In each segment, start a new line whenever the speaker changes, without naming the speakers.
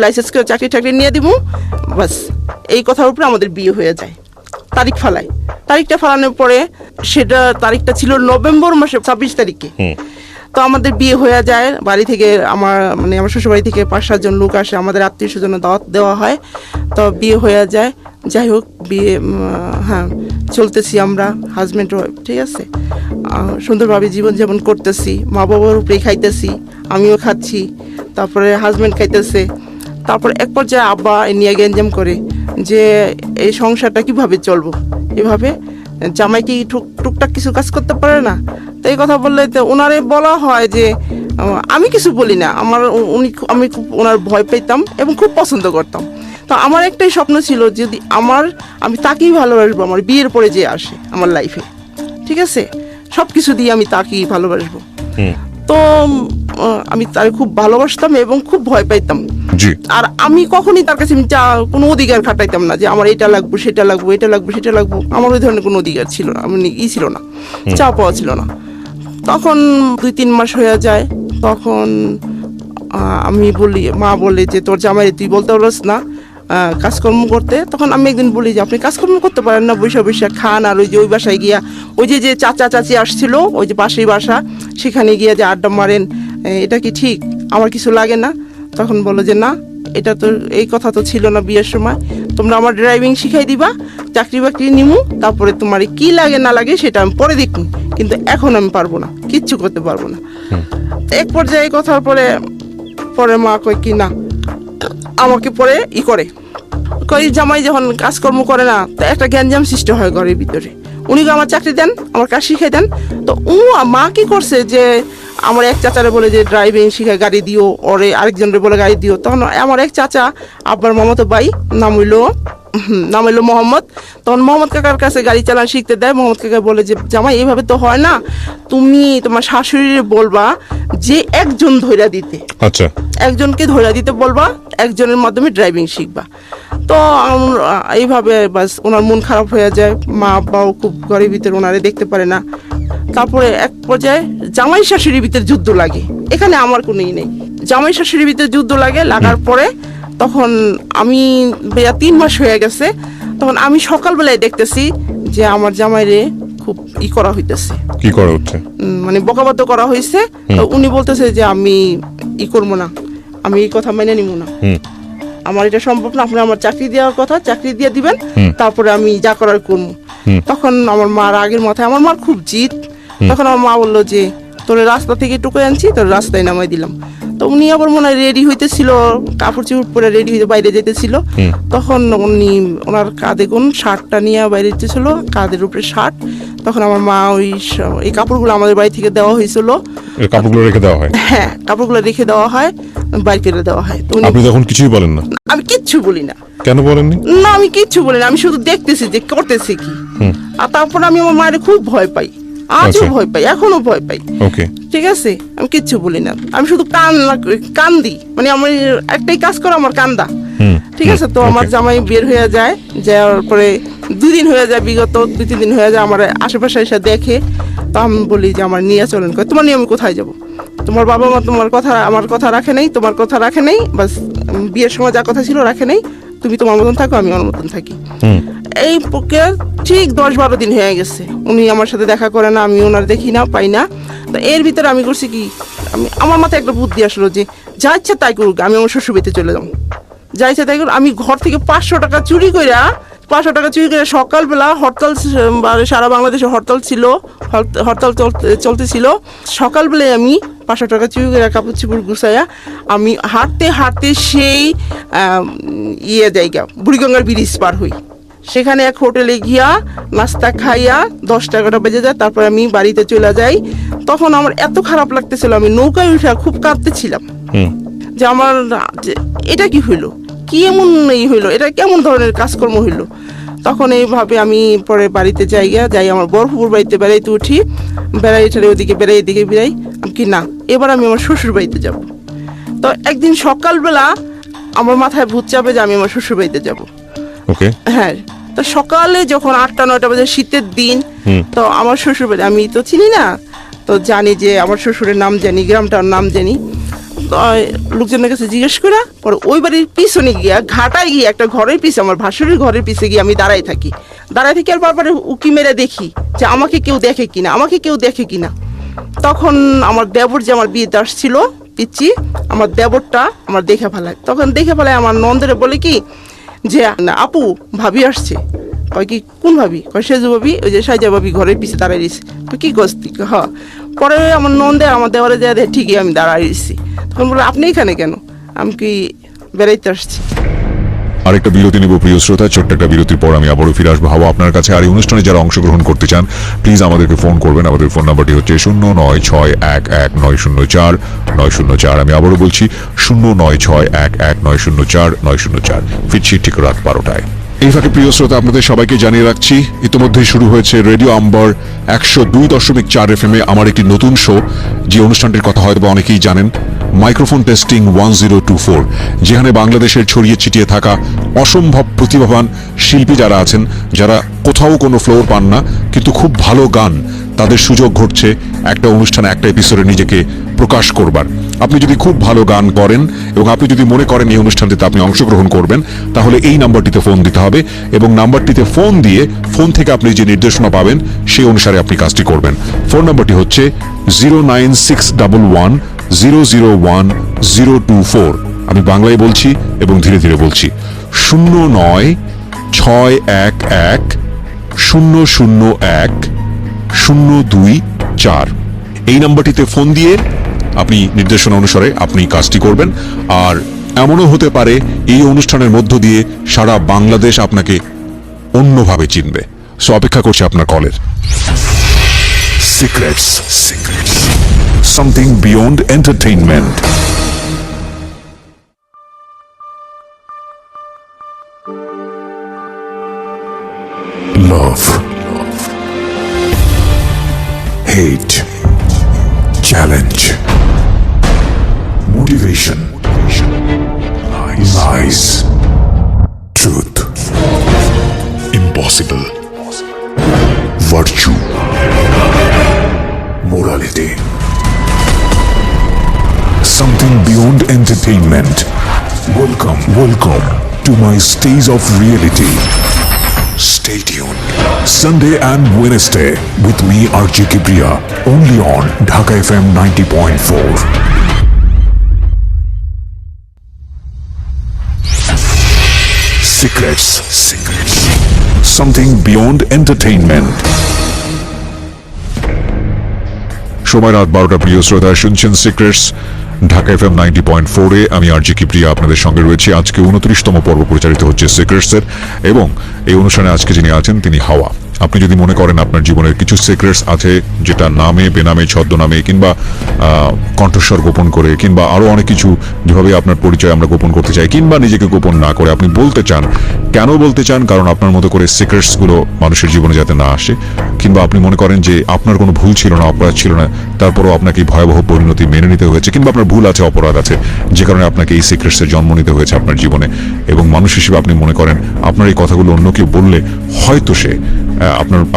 Licence করে চাকরি নিয়ে দিব, বাস এই কথার উপরে আমাদের বিয়ে হয়ে যায়। তারিখ ফালাই, তারিখটা ফালানোর পরে সেটা তারিখটা ছিল নভেম্বর মাসে 26 তারিখে। তো আমাদের বিয়ে হয়ে যায়। বাড়ি থেকে আমার শ্বশুর বাড়ি থেকে 5-7 জন লোক আসে, আমাদের আত্মীয় স্বজনের দাওয়াত দেওয়া হয়। তো বিয়ে হয়ে যায়। যাই হোক, বিয়ে চলতেছি আমরা হাজব্যান্ড ওয়াইফ, ঠিক আছে, সুন্দরভাবে জীবনযাপন করতেছি, মা বাবার উপরেই খাইতেছি, আমিও খাচ্ছি, তারপরে হাজব্যান্ড খাইতেছে। তারপর এক পর্যায়ে আব্বা নিয়ে গ্যাঞ্জাম করে যে এই সংসারটা কিভাবে চলবো, এভাবে জামাই কি টুকটাক কিছু কাজ করতে পারে না? তো এই কথা বললে তো ওনারে বলা হয় যে আমি কিছু বলি না, আমি খুব ওনার ভয় পেতাম এবং খুব পছন্দ করতাম। তো আমার একটাই স্বপ্ন ছিল, যদি আমি তাকেই ভালোবাসবো, আমার বিয়ের পরে যে আসে আমার লাইফে, ঠিক আছে, সব কিছু দিয়ে আমি তাকেই ভালোবাসবো। তো আমি তাকে খুব ভালোবাসতাম এবং খুব ভয় পাইতাম। আর আমি কখনই তার কাছে কোনো অধিকার খাটাইতাম না যে আমার এটা লাগবো, সেটা লাগবো, এটা লাগবো, সেটা লাগবো। আমার ওই ধরনের কোনো অধিকার ছিল না, ছিল না, চা পাওয়া ছিল না। তখন 2-3 মাস হয়ে যায়। তখন আমি বলি, মা বলে যে তোর জামাই তুই বলতে পারস না কাজকর্ম করতে। তখন আমি একদিন বলি যে আপনি কাজকর্ম করতে পারেন না, বৈশা খান, আর ওই বাসায় গিয়া ওই যে চাচা চাচি আসছিল, ওই যে পাশেই বাসা, সেখানে গিয়ে যে আড্ডা মারেন, এটা কি ঠিক? আমার কিছু লাগে না। তখন বলো যে না, এটা তো এই কথা তো ছিল না বিয়ের সময়, তোমরা আমার ড্রাইভিং শিখাই দিবা, চাকরি বাকরি নিমু, তারপরে তোমার কি লাগে না লাগে সেটা আমি পরে দেখবো, কিন্তু এখন আমি পারবো না, কিচ্ছু করতে পারবো না। এক পর্যায়ে এই কথার পরে মা কয় কি না, আমাকে পরে করে জামাই যখন কাজকর্ম করে না, তো একটা গ্যাঞ্জাম সৃষ্টি হয় ঘরের ভিতরে। উনি আমার চাকরি দেন, আমার কাজ শিখাই দেন। তো মা কি করছে যে আমার এক চাচারে বলে যে ড্রাইভিং শিখায় গাড়ি দিও, ওরে আরেকজনের বলে গাড়ি দিও। তখন আমার এক চাচা আব্বার মামাতো ভাই, নাম হইলো মোহাম্মদ। তখন মোহাম্মদ কাকার কাছে গাড়ি চালানো শিখতে দেয়। মোহাম্মদ কাকা বলে যে জামাই এইভাবে তো হয় না, তুমি তোমার শাশুড়ির বলবা যে একজন ধইরা দিতে, আচ্ছা, একজনকে ধইরা দিতে বলবা, একজনের মাধ্যমে ড্রাইভিং শিখবা। তো এইভাবে বাস ওনার মন খারাপ হয়ে যায়। মা আব্বাও খুব ঘরের ভিতরে ওনারে দেখতে পারে না। তারপরে এক পর্যায়ে জামাই শাশুড়ির ভিতরে যুদ্ধ লাগে। এখানে আমার কোনোই নেই, জামাই শাশুড়ির ভিতরে যুদ্ধ লাগার পরে তখন আমি 3 মাস হয়ে গেছে। তখন আমি সকালবেলায় দেখতেছি যে আমার জামাইরে খুব করা হইতেছে। কি করা হচ্ছে? বকাবাদ্য করা হয়েছে। উনি বলতেছে যে আমি করবো না, আমি এই কথা মেনে নিব না, আমার এটা সম্ভব না, আপনি আমার চাকরি দেওয়ার কথা, চাকরি দিয়ে দিবেন, তারপরে আমি যা করার করবো। তখন আমার মার আগের মাথায়, আমার মার খুব জিদ। তখন আমার মা বললো যে তোর রাস্তা থেকে টুকে আনছি, তোর রাস্তায় নামাই দিলাম। তো উনি আবার মনে হয় রেডি হইতেছিল, কাপড় চোপড় পরে রেডি হইতে বাইরে যেতেছিল। তখন উনি ওনার কাঁধে শার্টটা নিয়ে বাইরে যেতেছিল, কাঁধের উপরে শার্ট। তখন আমার মা এই কাপড়গুলো আমাদের বাড়ি থেকে দেওয়া হয়েছিল, কাপড়গুলো রেখে দেওয়া হয়, হ্যাঁ কাপড়গুলো রেখে দেওয়া হয়, বাইরে করে দেওয়া হয়। তো আপনি তখন কিছুই বলেন না? আমি কিচ্ছু বলি না। কেন বলেননি? না, আমি কিচ্ছু বলি না, আমি শুধু দেখতেছি যে করতেছে কি। আর তারপর আমি আমার মায়ের খুব ভয় পাই, আজও ভয় পাই, এখনো ভয় পাই। ঠিক আছে, আমি কিচ্ছু বলি না, আমি শুধু কান্দি, আমার একটাই কাজ করো, আমার কান্দা। ঠিক আছে। তো আমার জামাই বের হয়ে যায়, যাওয়ার পরে 2 দিন হয়ে যায়, বিগত 2-3 দিন হয়ে যায়, আমার আশেপাশে এসে দেখে। তো আমি বলি যে আমার নিয়ে চলেন। তোমার নিয়ে আমি কোথায় যাব? তোমার বাবা মা আমার কথা রাখে নাই, তোমার কথা রাখে নাই, বাস বিয়ের সময় যা কথা ছিল রাখে নাই, তুমি তোমার মতন থাকো, আমি আমার মতন থাকি। এই প্রক্রিয়া ঠিক 10-12 দিন হয়ে গেছে, উনি আমার সাথে দেখা করে না, আমি ওনার দেখি না, পাই না। তো এর ভিতরে আমি করছি কি, আমার মাথায় একটা বুদ্ধি আসলো যে যা ইচ্ছা তাই করুক, আমি আমার শ্বশুর বাড়িতে চলে যাবো, যা ইচ্ছা তাই করুক। আমি ঘর থেকে 500 টাকা চুরি করে সকালবেলা হরতাল, সারা বাংলাদেশে হরতাল ছিল, হরতাল চলতেছিল। সকালবেলায় আমি 500 টাকা চুরি করে কাপড় চোপড় গুছাইয়া আমি হাঁটতে সেই জায়গা বুড়িগঙ্গার ব্রিজ পার হই। সেখানে এক হোটেলে গিয়া নাস্তা খাইয়া 10-11টা বেজে যায়। তারপর আমি বাড়িতে চলে যাই। তখন আমার এত খারাপ লাগতেছিল, আমি নৌকায় উঠে খুব কাঁদতেছিলাম যে আমার এটা কি হইলো, কি এমন হইলো, এটা কেমন ধরনের কাজকর্ম হইলো। তখন এইভাবে আমি পরে বাড়িতে যাই, আমার বরপুর বাড়িতে বেড়াইতে উঠি, ওদিকে এদিকে বেড়াই। আমি কি না, এবার আমি আমার শ্বশুর বাড়িতে যাব। তো একদিন সকালবেলা আমার মাথায় ভূত চাপে যে আমি আমার শ্বশুর বাড়িতে যাবো। হ্যাঁ, তো সকালে যখন 8-9টা বাজে, শীতের দিন, তো আমার শ্বশুর বাড়ি আমি তো চিনি না, তো জানি যে আমার শ্বশুরের নাম জানি, গ্রামটার নাম জানি। লোকজনের কাছে জিজ্ঞেস করে পরে ওই বাড়ির পিছনে গিয়া ঘাটায় গিয়ে একটা ঘরের পিছে আমার ভাসুরের ঘরের পিছে গিয়ে আমি দাঁড়াই থাকি আর বারবার উকি মেরে দেখি যে আমাকে কেউ দেখে কিনা তখন আমার দেবর যে আমার বিয়েতে আসছিল পিচ্ছি আমার দেবরটা আমার দেখে ফেলায় তখন দেখে ফেলায় আমার নন্দরে বলে কি যে আপু ভাবি আসছে কয় কি কোন ভাবি কয় সেজু ভাবি ওই যে সাইজা ভাবি ঘরের পিছে দাঁড়াই রয়েছে কি গস্তি হ্যাঁ পরে আমার নন্দে আমার দেওয়ারে দেওয়া ঠিকই আমি দাঁড়াই রয়েছি তখন বলে আপনি এখানে কেন আমি কি বেড়াইতে আসছি।
আরেকটা বিরতি নেব প্রিয় শ্রোতা, ছোট্ট একটা বিরতির পর আমি আবারও ফিরে আসবো হাওয়া আপনার কাছে। আর এই অনুষ্ঠানে যারা অংশগ্রহণ করতে চান প্লিজ আমাদেরকে ফোন করবেন। আমাদের ফোন নাম্বারটি হচ্ছে 09611904904। আমি আবারও বলছি 09611904904। ফিরছি ঠিক রাত 12টায়। এই ফাঁকে প্রিয় শ্রোতা আপনাদের সবাইকে জানিয়ে রাখছি ইতিমধ্যেই শুরু হয়েছে রেডিও আম্বার 102.4 FM আমার একটি নতুন শো, যে অনুষ্ঠানটির কথা হয়তো অনেকেই জানেন, মাইক্রোফোন টেস্টিং 1024, যেখানে বাংলাদেশের ছড়িয়ে ছিটিয়ে থাকা অসম্ভব প্রতিভাবান শিল্পী যারা আছেন, যারা কোথাও কোনো ফ্লোর পান না কিন্তু খুব ভালো গান, তাদের সুযোগ ঘটছে একটা অনুষ্ঠানে একটা এপিসোডে নিজেকে প্রকাশ করবার। আপনি যদি খুব ভালো গান করেন এবং আপনি যদি মনে করেন এই অনুষ্ঠানটিতে আপনি অংশগ্রহণ করবেন, তাহলে এই নাম্বারটিতে ফোন দিতে হবে এবং নাম্বারটিতে ফোন দিয়ে ফোন থেকে আপনি যে নির্দেশনা পাবেন সেই অনুসারে আপনি কাজটি করবেন। ফোন নাম্বারটি হচ্ছে 09611001024। আমি বাংলায় বলছি এবং ধীরে ধীরে বলছি 09611001024। এই নাম্বারটিতে ফোন দিয়ে আপনি নির্দেশনা অনুসারে আপনি কাজটি করবেন। আর এমনও হতে পারে এই অনুষ্ঠানের মধ্য দিয়ে সারা বাংলাদেশ আপনাকে অন্যভাবে চিনবে। সো অপেক্ষা করছে আপনার কলের। Secrets, something beyond entertainment. Love, hate, challenge, motivation, lies, truth, impossible, virtue, morality, something beyond entertainment. Welcome to my stage of reality. Stay tuned. Sunday and Wednesday with me RJ Kibriya, only on Dhaka FM 90.4. Secrets, something beyond entertainment. সময় রাত 12টা। প্রিয় শ্রোতা শুনছেন secrets Dhaka FM 90.4-এ। আমি RJ কিপ্রিয়া আপনাদের সঙ্গে রয়েছি। আজকে 29তম পর্ব পরিচালিত হচ্ছে সিক্রেটসের এবং এই অনুষ্ঠানে আজকে যিনি আছেন তিনি হাওয়া। আপনি যদি মনে করেন আপনার জীবনের কিছু সিক্রেটস আছে যেটা নামে বেনামে ছদ্মনামে কিংবা কণ্ঠস্বর গোপন করে কিংবা আরো অনেক কিছু যেভাবে আপনার পরিচয় আমরা গোপন করতে চাই কিংবা নিজেকে গোপন না করে আপনি বলতে চান, কেন বলতে চান? কারণ আপনার মতো করে সিক্রেটস গুলো মানুষের জীবনে যাতে না আসে, কিংবা আপনি মনে করেন যে আপনার কোনো ভুল ছিল না, অপরাধ ছিল না, তারপরও আপনাকে ভয়াবহ পরিণতি মেনে নিতে হয়েছে, কিংবা আপনার ভুল আছে, অপরাধ আছে, যে কারণে আপনাকে এই সিক্রেটসের জন্ম নিতে হয়েছে আপনার জীবনে, এবং মানুষ হিসেবে আপনি মনে করেন আপনার এই কথাগুলো অন্য কেউ বললে হয়তো সে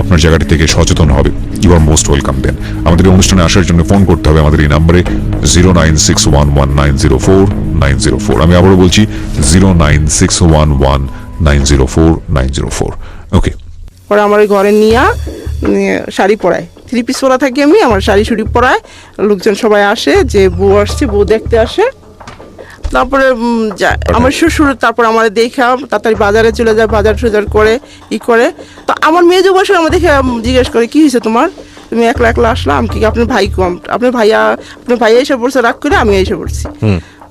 আপনার জায়গাটি থেকে সচেতন হবে। ইউ আর মোস্ট ওয়েলকাম দেন। আমাদের এই অনুষ্ঠানে আসার জন্য ফোন করতে হবে আমাদের এই নাম্বারে 09611904904। আমি আবারও বলছি 09611904904। ওকে।
পরে আমার ঘরে নিয়ে শাড়ি পরায়, 3 পিস পরা থাকি আমি, আমার শাড়ি শুড়ি পরায়, লোকজন সবাই আসে যে বউ আসছে, বউ দেখতে আসে। তারপরে আমার শ্বশুর তারপর আমার দেখা তাড়াতাড়ি বাজারে চলে যায়, বাজার টাজার করে করে। তো আমার মেয়ে যে বসে আমার দেখে জিজ্ঞেস করে কি হয়েছে তোমার, তুমি একলা একলা আসলাম কি, আপনার ভাই কম, আপনার ভাইয়া এসে পড়ছে, রাগ করে আমি এসে পড়ছি।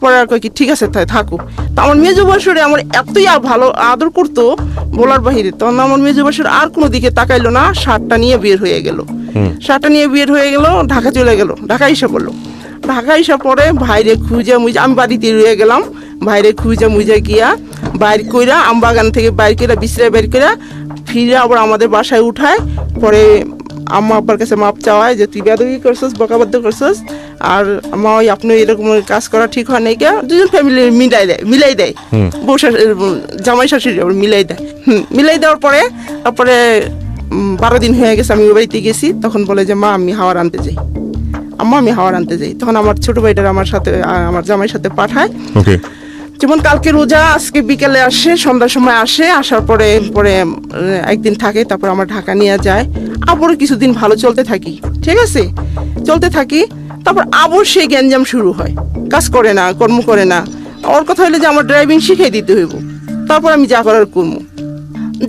পরে আর কয় কি ঠিক আছে থাকো। তো আমার মেজো বছরে আমার এতই ভালো আদর করতো বলার বাহিরে। তখন আমার মেজো বছর আর কোনো দিকে তাকাইলো না, শার্টটা নিয়ে বের হয়ে গেল, ঢাকা চলে গেল, ঢাকা এসে পড়লো। ঢাকা এসে পরে ভাইরে খুঁজে মুজে আমি বাড়িতে রয়ে গেলাম, ভাইরে খুঁজে মুজে গিয়া বাইর কইরা আম বাগান থেকে বাইর করে বিশ্রায় বের করে ফিরে আবার আমাদের বাসায় উঠায়। পরে আম্মা আব্বার কাছে মাপ চাওয়ায় যে তুই বেদবি করছিস, বকাবদ্ধ করছিস, আর মা আপনি এরকম কাজ করা ঠিক হয় নাই। দুজন ফ্যামিলি মিলাই দেয় বউ জামাই শাশুড়ি মিলাই দেয়। মিলাই দেওয়ার পরে তারপরে 12 দিন হয়ে গেছে আমি ওই বাড়িতে গেছি। তখন বলে যে মা আমি হাওয়ার আনতে যাই। আম্মা আমি হাওয়ার আনতে যাই। তখন আমার ছোট ভাইটার আমার সাথে আমার জামাইয়ের সাথে পাঠায়।
ওকে।
যেমন কালকে রোজা, আজকে বিকেলে আসে, সন্ধ্যার সময় আসে, আসার পরে পরে একদিন থাকে, তারপর আমার ঢাকা নিয়ে যায়। আবারও কিছুদিন ভালো চলতে থাকি, ঠিক আছে, চলতে থাকি। তারপর আবার সেই গ্যাঞ্জাম শুরু হয়, কাজ করে না, কর্ম করে না। ওর কথা হলো যে আমার ড্রাইভিং শিখিয়ে দিতে হইব, তারপর আমি যা করার করবো।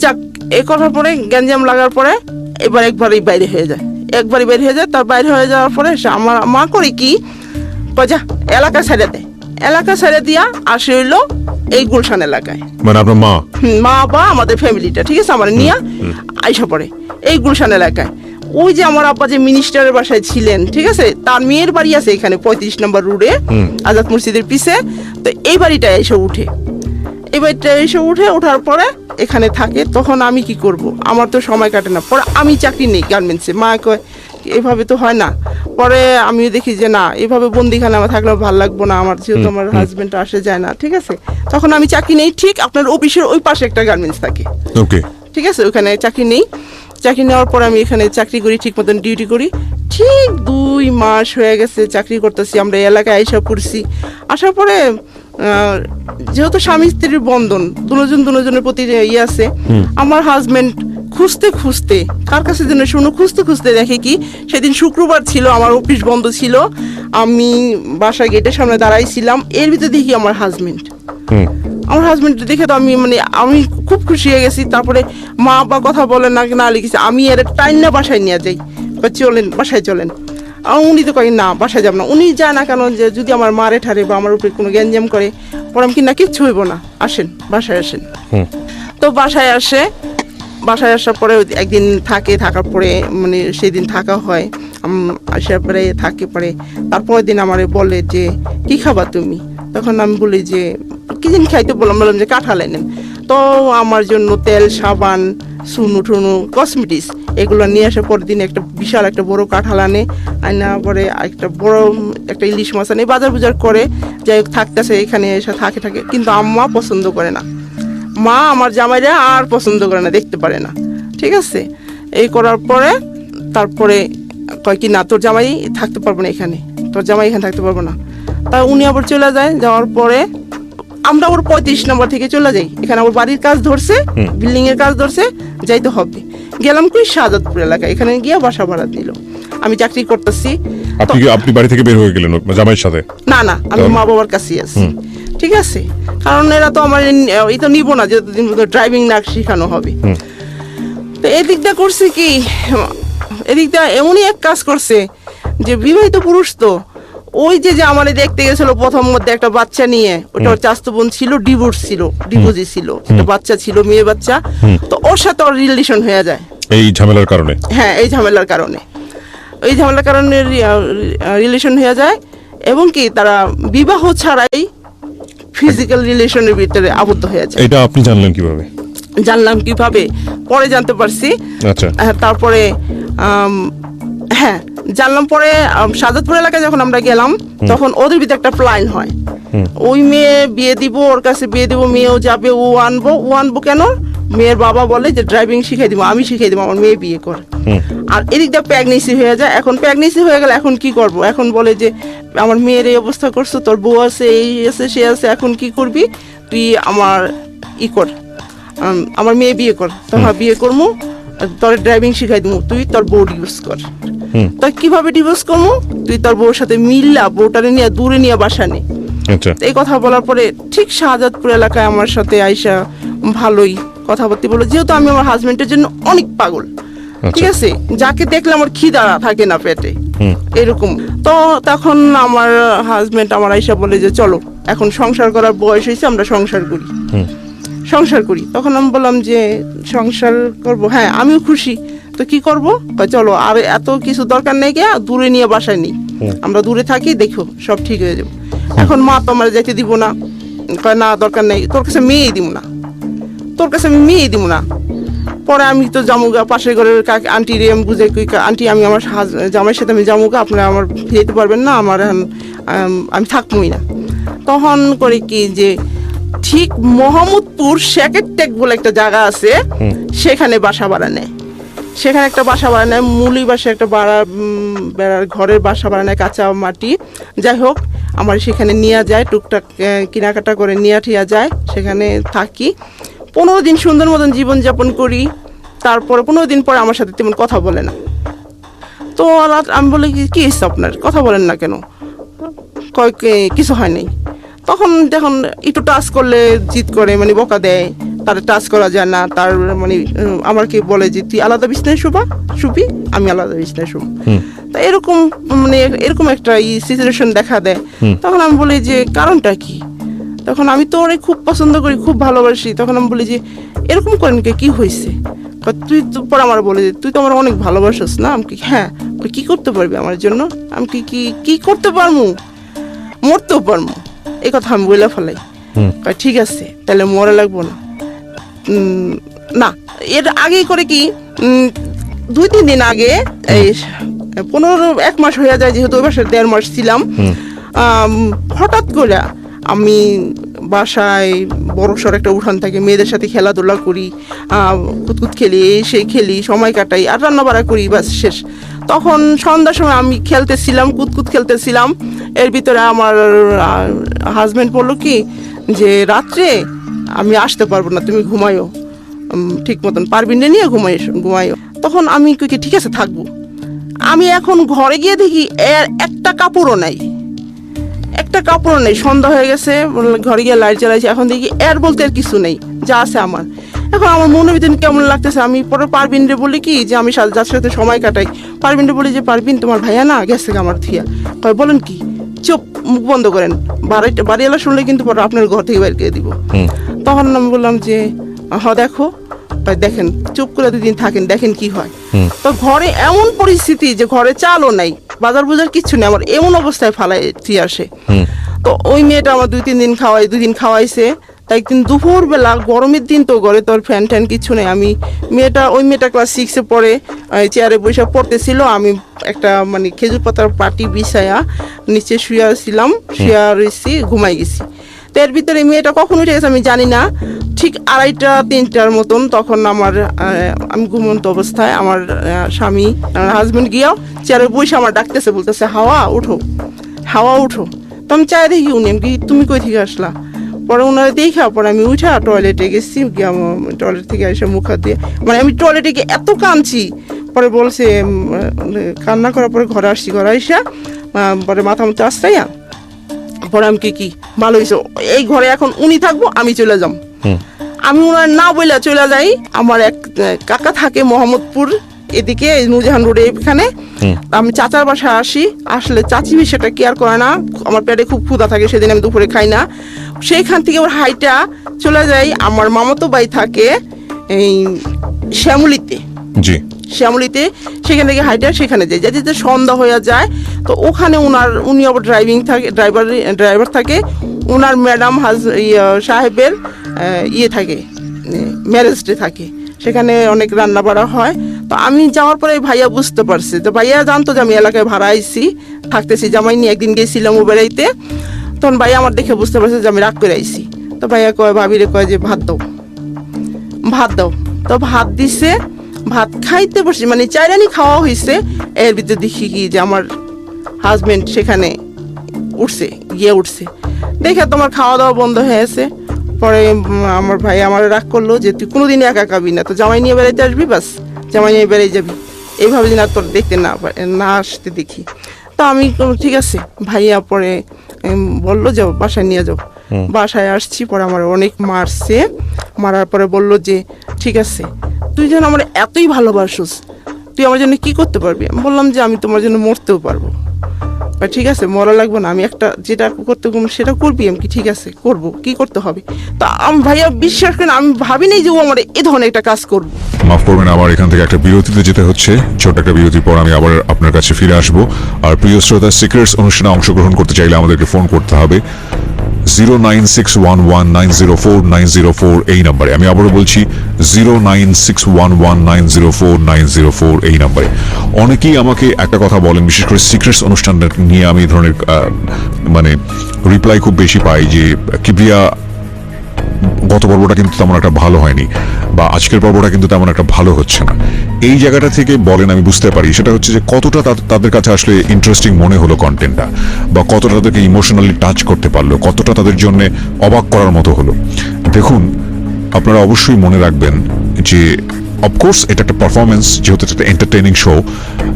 যাক, এ করার পরে গ্যাঞ্জাম লাগার পরে একবারই বাইরে হয়ে যায়, একবারই বাইরে হয়ে যায়। তার বাইরে হয়ে যাওয়ার পরে আমার মা করে কি, যা এলাকা ছেড়ে দেয়, এলাকা ছেড়ে দিয়া আসে হইলো এই গুলশান এলাকায়।
মানে আপনার মা?
মা বা আমাদের ফ্যামিলিটা, ঠিক আছে, আমার নিয়ে আইসা পড়ে এই গুলশান এলাকায়। ওই যে আমার আব্বা যে মিনিস্টারের বাসায় ছিলেন, ঠিক আছে, তার মেয়ের বাড়ি আছে এখানে 35 নম্বর রোডে, আজাদ মসজিদের পিছে। তো এই বাড়িটা এসে উঠে, এই বাড়িটা এসে ওঠার পরে এখানে থাকে। তখন আমি কি করব, আমার তো সময় কাটে না। পরে আমি চাকরি নেই গার্মেন্টসে। মা কয় এভাবে তো হয় না। পরে আমিও দেখি যে না, এভাবে বন্দিখানে আমার থাকলে ভালো লাগবো না, আমার যেহেতু আমার হাজবেন্ড আসে যায় না, ঠিক আছে। তখন আমি চাকরি নেই, ঠিক আপনার অফিসের ওই পাশে একটা গার্মেন্টস থাকে,
ওকে,
ঠিক আছে, ওখানে চাকরি নেই। চাকরি নেওয়ার পর আমি এখানে চাকরি করি, ঠিক মতন ডিউটি করি। ঠিক 2 মাস হয়ে গেছে চাকরি করতেছি। আমরা এলাকায় আইসা পড়ছি। আসার পরে যেহেতু স্বামী স্ত্রীর বন্ধন, দুজনের প্রতি ইয়ে আছে, আমার হাজবেন্ড খুঁজতে খুঁজতে কার কাছে যেন শুনো, খুঁজতে খুঁজতে দেখে কি সেদিন শুক্রবার ছিল, আমার অফিস বন্ধ ছিল, আমি বাসা গেটের সামনে দাঁড়াইছিলাম। এর ভিতরে দেখি আমার হাজবেন্ড দেখে তো আমি খুব খুশি হয়ে গেছি। তারপরে মা বা কথা বলেন না লিখেছে, আমি এর টাইম না বাসায় নিয়ে যাই, চলেন বাসায় চলেন। উনি তো কয়েন না, বাসায় যাব না। উনি যায় না কেন, যে যদি আমার মারে ঠারে বা আমার উপরে কোনো গ্যাঞ্জাম করে, পরে আমি কি না কিচ্ছু হইব না, আসেন বাসায় আসেন। তো বাসায় আসে, বাসায় আসার পরে একদিন থাকার পরে সেদিন থাকা হয়, আসার পরে থাকে। পরে তারপরের দিন আমারে বলে যে কি খাবা তুমি? তখন আমি বলি যে কি দিন খাইতে বললাম যে কাঁঠাল এনেন। তো আমার জন্য তেল, সাবান, সুনু টুনু, কসমেটিক্স এগুলো নিয়ে আসার পরের দিন বিশাল একটা বড় কাঁঠাল আনা পরে একটা ইলিশ মাছ আনে, বাজার করে যাই হোক থাকতেছে, এখানে এসে থাকে। কিন্তু আম্মা পছন্দ করে না, মা আমার জামাইরা আর পছন্দ করে না, দেখতে পারে না, ঠিক আছে। এই করার পরে তারপরে কয় কি না, তোর জামাই থাকতে পারবো না এখানে, তোর জামাই এখানে থাকতে পারবো না। তা উনি আবার চলে যায়। যাওয়ার পরে আমরা আবার 35 নম্বর থেকে চলে যাই। এখানে আবার বাড়ির কাজ ধরছে, বিল্ডিং এর কাজ ধরছে, যাইতে হবে। গেলাম কই শাহাদাতপুর এলাকায়, এখানে গিয়ে বাসা ভাড়া নিল। আমি চাকরি করতেছি।
আপনি বাড়ি থেকে বের হয়ে গেলেন জামাইয়ের সাথে?
না, আমি মা বাবার কাছেই আছি, ঠিক আছে। কারণ এরা তো আমার এই তো নিব না, যতদিন ড্রাইভিং না শেখানো হবে। তো এদিকটা করছে কি, এদিকটা এমনই এক কাজ করছে যে বিবাহিত পুরুষ তো ওই যে আমারে দেখতে গেছিল প্রথম মধ্যে একটা বাচ্চা নিয়ে, ওটা ওর চাচাতো বোন ছিল, ডিভোর্সি ছিল, একটা বাচ্চা ছিল, মেয়ে বাচ্চা। তো ওর সাথে ওর রিলেশন হয়ে যায়
এই ঝামেলার কারণে।
হ্যাঁ, এই ঝামেলার কারণে রিলেশন হয়ে যায়। এবং কি তারা বিবাহ ছাড়াই ফিজিক্যাল রিলেশনের ভিতরে আবদ্ধ হয়ে যায়।
এটা আপনি জানলেন কিভাবে?
জানলাম কিভাবে, পরে জানতে পারছি।
আচ্ছা।
তারপরে জানলাম পরে শাহাদাতপুর এলাকায় যখন আমরা গেলাম, তখন ওদের ভিতরে একটা প্ল্যান হয়, ওই মেয়ে বিয়ে দিব, ওর কাছে বিয়ে দিব, মেয়েও যাবে, ও আনবো কেন? মেয়ের বাবা বলে যে ড্রাইভিং শিখাই দিব, আমি শিখাই দিব, আমার মেয়ে বিয়ে কর। আর এদিক দিয়ে প্রেগনেন্সি হয়ে যায়। এখন প্রেগনেন্সি হয়ে গেলে এখন কি করব? এখন বলে যে আমার মেয়ের এই অবস্থা করছো, তোর বউ আছে, এই আছে, সে আছে, এখন কি করবি তুই? আমার আমার মেয়ে বিয়ে কর। তখন বিয়ে করবো, তোর ড্রাইভিং শিখাই দিব, তুই তোর বউ ডিভোর্স কর। তাই কিভাবে ডিভোর্স করবো? তুই তোর বউর সাথে মিললা, বউটারে নিয়ে দূরে নিয়ে বাসা নে। এই কথা বলার পরে ঠিক শাহাদাতপুর এলাকায় আমার সাথে আইসা ভালোই কথাবার্তা বলো, যেহেতু আমি আমার হাজবেন্ডের জন্য অনেক পাগল, ঠিক আছে, যাকে দেখলে আমার খিদা থাকে না পেটে, এরকম। তো তখন আমার হাজবেন্ড আমার আইসা বলে যে চলো, এখন সংসার করার বয়স হয়েছে, আমরা সংসার করি। তখন আমি বললাম যে সংসার করব, হ্যাঁ আমিও খুশি। তো কি করব? চলো, আর এত কিছু দরকার নেই, গিয়ে দূরে নিয়ে বাসায় নিই, আমরা দূরে থাকি, দেখো সব ঠিক হয়ে যাবে। এখন মা তো আমার যেতে দিব না, না দরকার নেই, তোর কাছে মেয়েই দিব না, পরে আমি তো জামুগা পাশের ঘরের আন্টি রে বুঝে, আন্টি আমি আমার জামাইয়ের সাথে আমি জামুগা, আপনারা আমার ফিরতে পারবেন না, আমার আমি থাকবোই না। তখন করে কি যে ঠিক মোহাম্মদপুর শেকের টেক বলে একটা জায়গা আছে, সেখানে বাসা ভাড়া নেয়। সেখানে একটা বাসা বানায়, মুলি বাসা একটা বেড়ার ঘরের বাসা বানায়, কাঁচা মাটি। যাই হোক, আমার সেখানে নিয়ে যায়, টুকটাক কেনাকাটা করে নিয়ে ঠিয়া যায়, সেখানে থাকি। 15 দিন সুন্দর মতন জীবনযাপন করি। তারপরে 15 দিন পরে আমার সাথে তেমন কথা বলে না। তো আমি বলি কি হয়েছে আপনার, কথা বলেন না কেন? কয় কিছু হয় নাই। তখন যখন একটু টাচ করলে জিদ করে, মানে বকা দেয়, তার টাচ করা যায় না, তার মানে আমাকে বলে যে তুই আলাদা বিছনায় শুবি, আমি আলাদা বিছনায় শুব। তা এরকম মানে এরকম একটা সিচুয়েশন দেখা দেয়। তখন আমি বলি যে কারণটা কি? তখন আমি তো ওরে খুব পছন্দ করি, খুব ভালোবাসি। তখন আমি বলি যে এরকম করেন কি হয়েছে? তুই তো পরে আমার বলে যে তুই তো আমার অনেক ভালোবাসিস না। আমি কি হ্যাঁ, কি করতে পারবি আমার জন্য? আমি কি করতে পারবো? মরতেও পারবো, এই কথা আমি বলে ফেলাই। ঠিক আছে, তাহলে মরে লাগবো না। না, এর আগেই করে কি 2-3 দিন আগে, এই 1 মাস হয়ে যায়, যেহেতু ওই বাসায় 1.5 মাস ছিলাম। হঠাৎ করে আমি বাসায় বড়সড় একটা উঠান থাকে, মেয়েদের সাথে খেলাধুলা করি, কুতকুত খেলি, সেই খেলি, সময় কাটাই, আর রান্না বাড়া করি, বাস শেষ। তখন সন্ধ্যার সময় আমি খেলতেছিলাম, কুতকুত খেলতেছিলাম। এর ভিতরে আমার হাজবেন্ড বললো কি যে রাত্রে আমি আসতে পারবো না, তুমি ঘুমাইও ঠিক মতন, পারবিন নিয়ে ঘুমাইও। তখন আমি কি ঠিক আছে থাকবো। আমি এখন ঘরে গিয়ে দেখি এর একটা কাপড়ও নাই। সন্ধ্যা হয়ে গেছে, ঘরে গিয়ে লাইট জ্বালাইছি, এখন দেখি এর বলতে আর কিছু নেই, যা আছে আমার। এখন আমার মনের ভিতরে কেমন লাগতেছে। আমি পরে পারবিন রে বলি কি যে আমি যার সাথে সময় কাটাই, পারবিন রে বলি যে পারবিন তোমার ভাইয়া না গেছে আমার থিয়া। কয় বলেন কি? চুপ, মুখ বন্ধ করেন, বাড়িওয়ালা শুনলে কিন্তু পরে আপনার ঘর থেকে বের করে দিব। তখন আমি বললাম যে দেখো, দেখেন, চুপ করে 2 দিন থাকেন, দেখেন কি হয়। তো ঘরে এমন পরিস্থিতি যে ঘরে চালও নাই, বাজার বুজার কিচ্ছু নেই, আমার এমন অবস্থায় ফালাই আসে। তো ওই মেয়েটা আমার 2-3 দিন 2 দিন খাওয়াইছে। তাই একদিন দুপুর বেলা, গরমের দিন তো, ঘরে তোর ফ্যান ট্যান কিছু নেই। ওই মেয়েটা ক্লাস 6-এ পড়ে, চেয়ারে বসে পড়তেছিল। আমি একটা মানে খেজুর পাতার পাটি বিছায়া নিচে শুয়ে রয়েছি, ঘুমাই গেছি। তো এর ভিতরে মেয়েটা কখন উঠে গেছে আমি জানি না। ঠিক 2:30-3টার মতন তখন আমি ঘুমন্ত অবস্থায় আমার স্বামী, হাজবেন্ড গিয়াও চেয়ারে বসে আমার ডাকতেছে, বলতেছে হাওয়া উঠো। তো আমি চাই দেখি উনি, তুমি কই থেকে আসলা? পরে ওনারা দেখা পরে আমি উঠা টয়লেটে গেছি, টয়লেট থেকে এসে মুখ হাত দিয়ে, মানে আমি টয়লেটে গিয়ে এত কাঁদছি। পরে বলছে, কান্না করার পরে ঘরে আসছি, ঘরে আসা পরে মাথা মতো আসতাইয়া পরে আমি কি ভালো হয়েছে, এই ঘরে এখন উনি থাকবো, আমি চলে যাম। আমি ওনার না বইলা চলে যাই। আমার এক কাকা থাকে মোহাম্মদপুর এদিকে, নুরজাহান রোডে এখানে। আমি চাচার বাসায় আসলে চাচি সেটা কেয়ার করে না, আমার পেটে খুব ক্ষুধা থাকে, সেদিন আমি দুপুরে খাই না। সেইখান থেকে ওর হাইটা চলে যাই। আমার মামাতো ভাই থাকে এই শ্যামলিতে, শ্যামলিতে, সেখান থেকে হাইটা সেখানে যাই, যেতে সন্ধ্যা হয়ে যায়। তো ওখানে উনি আবার ড্রাইভার থাকে। ওনার ম্যাডাম সাহেবের থাকে, ম্যারেজ ডে থাকে, সেখানে অনেক রান্না বাড়া হয়। তো আমি যাওয়ার পরে ভাইয়া বুঝতে পারছে, তো ভাইয়া জানতো যে আমি এলাকায় ভাড়া আইছি, থাকতেছি, জামাই নিয়ে একদিন গেছিলাম ও বেড়াইতে। তখন ভাইয়া আমার দেখে বুঝতে পারছে যে আমি রাগ করে আইছি। তো ভাইয়া কয়, ভাবিরে কয় যে ভাত দাও। তো ভাত দিছে, ভাত খাইতে বসছি, মানে চাইরানি খাওয়া হয়েছে। এর ভিতরে দেখি কি যে আমার হাজবেন্ড সেখানে উঠছে, দেখে তোমার খাওয়া দাওয়া বন্ধ হয়েছে। পরে আমার ভাই আমার রাগ করলো যে তুই কোনোদিন একা খাবি না, তো জামাই নিয়ে বেড়াইতে আসবি, বাস জামাই নিয়ে বেড়াই যাবি, এইভাবে যেন তোর দেখতে না আসতে দেখি। তো আমি ঠিক আছে। ভাইয়া পরে বললো যে বাসায় নিয়ে যাও। বাসায় আসছি, পরে আমার অনেক মারার পরে বললো যে ঠিক আছে, তুই যেন আমার এতই ভালোবাসিস, তুই আমার জন্য কি করতে পারবি? আমি বললাম যে আমি তোমার জন্য মরতেও পারবো। ঠিক আছে, মরা লাগবে না, আমি একটা যেটা করতে সেটা করবি। আমি ঠিক আছে করবো, কি করতে হবে? তা ভাইয়া বিশ্বাস করেন, আমি ভাবিনি যে ও আমার এ ধরনের একটা কাজ করবো।
মাফ করবেন, আমার এখান থেকে একটা বিরতিতে যেতে হচ্ছে। ছোট একটা বিরতির পর আমি আবার আপনার কাছে ফিরে আসবো। আর প্রিয় শ্রোতা, সিক্রেটস অনুষ্ঠানে অংশগ্রহণ করতে চাইলে আমাদেরকে ফোন করতে হবে 09611904904 এই নাম্বারে। আমি আবারও বলছি 09611904904 এই নাম্বারে। অনেকেই আমাকে একটা কথা বলেন, বিশেষ করে সিক্রেটস অনুষ্ঠানটা নিয়ে আমি এই ধরনের মানে রিপ্লাই খুব বেশি পাই যে কিবরিয়া, গত পর্বটা কিন্তু তেমন একটা ভালো হয়নি, বা আজকের পর্বটা কিন্তু তেমন একটা ভালো হচ্ছে না। এই জায়গাটা থেকে বলেন আমি বুঝতে পারি, সেটা হচ্ছে যে কতটা তাদের কাছে আসলে ইন্টারেস্টিং মনে হলো কন্টেন্টটা, বা কতটা তাদেরকে ইমোশনালি টাচ করতে পারলো, কতটা তাদের জন্য অবাক করার মতো হলো। দেখুন, আপনারা অবশ্যই মনে রাখবেন যে অফকোর্স এটা একটা পারফরমেন্স, যেহেতু একটা এন্টারটেইনিং শো,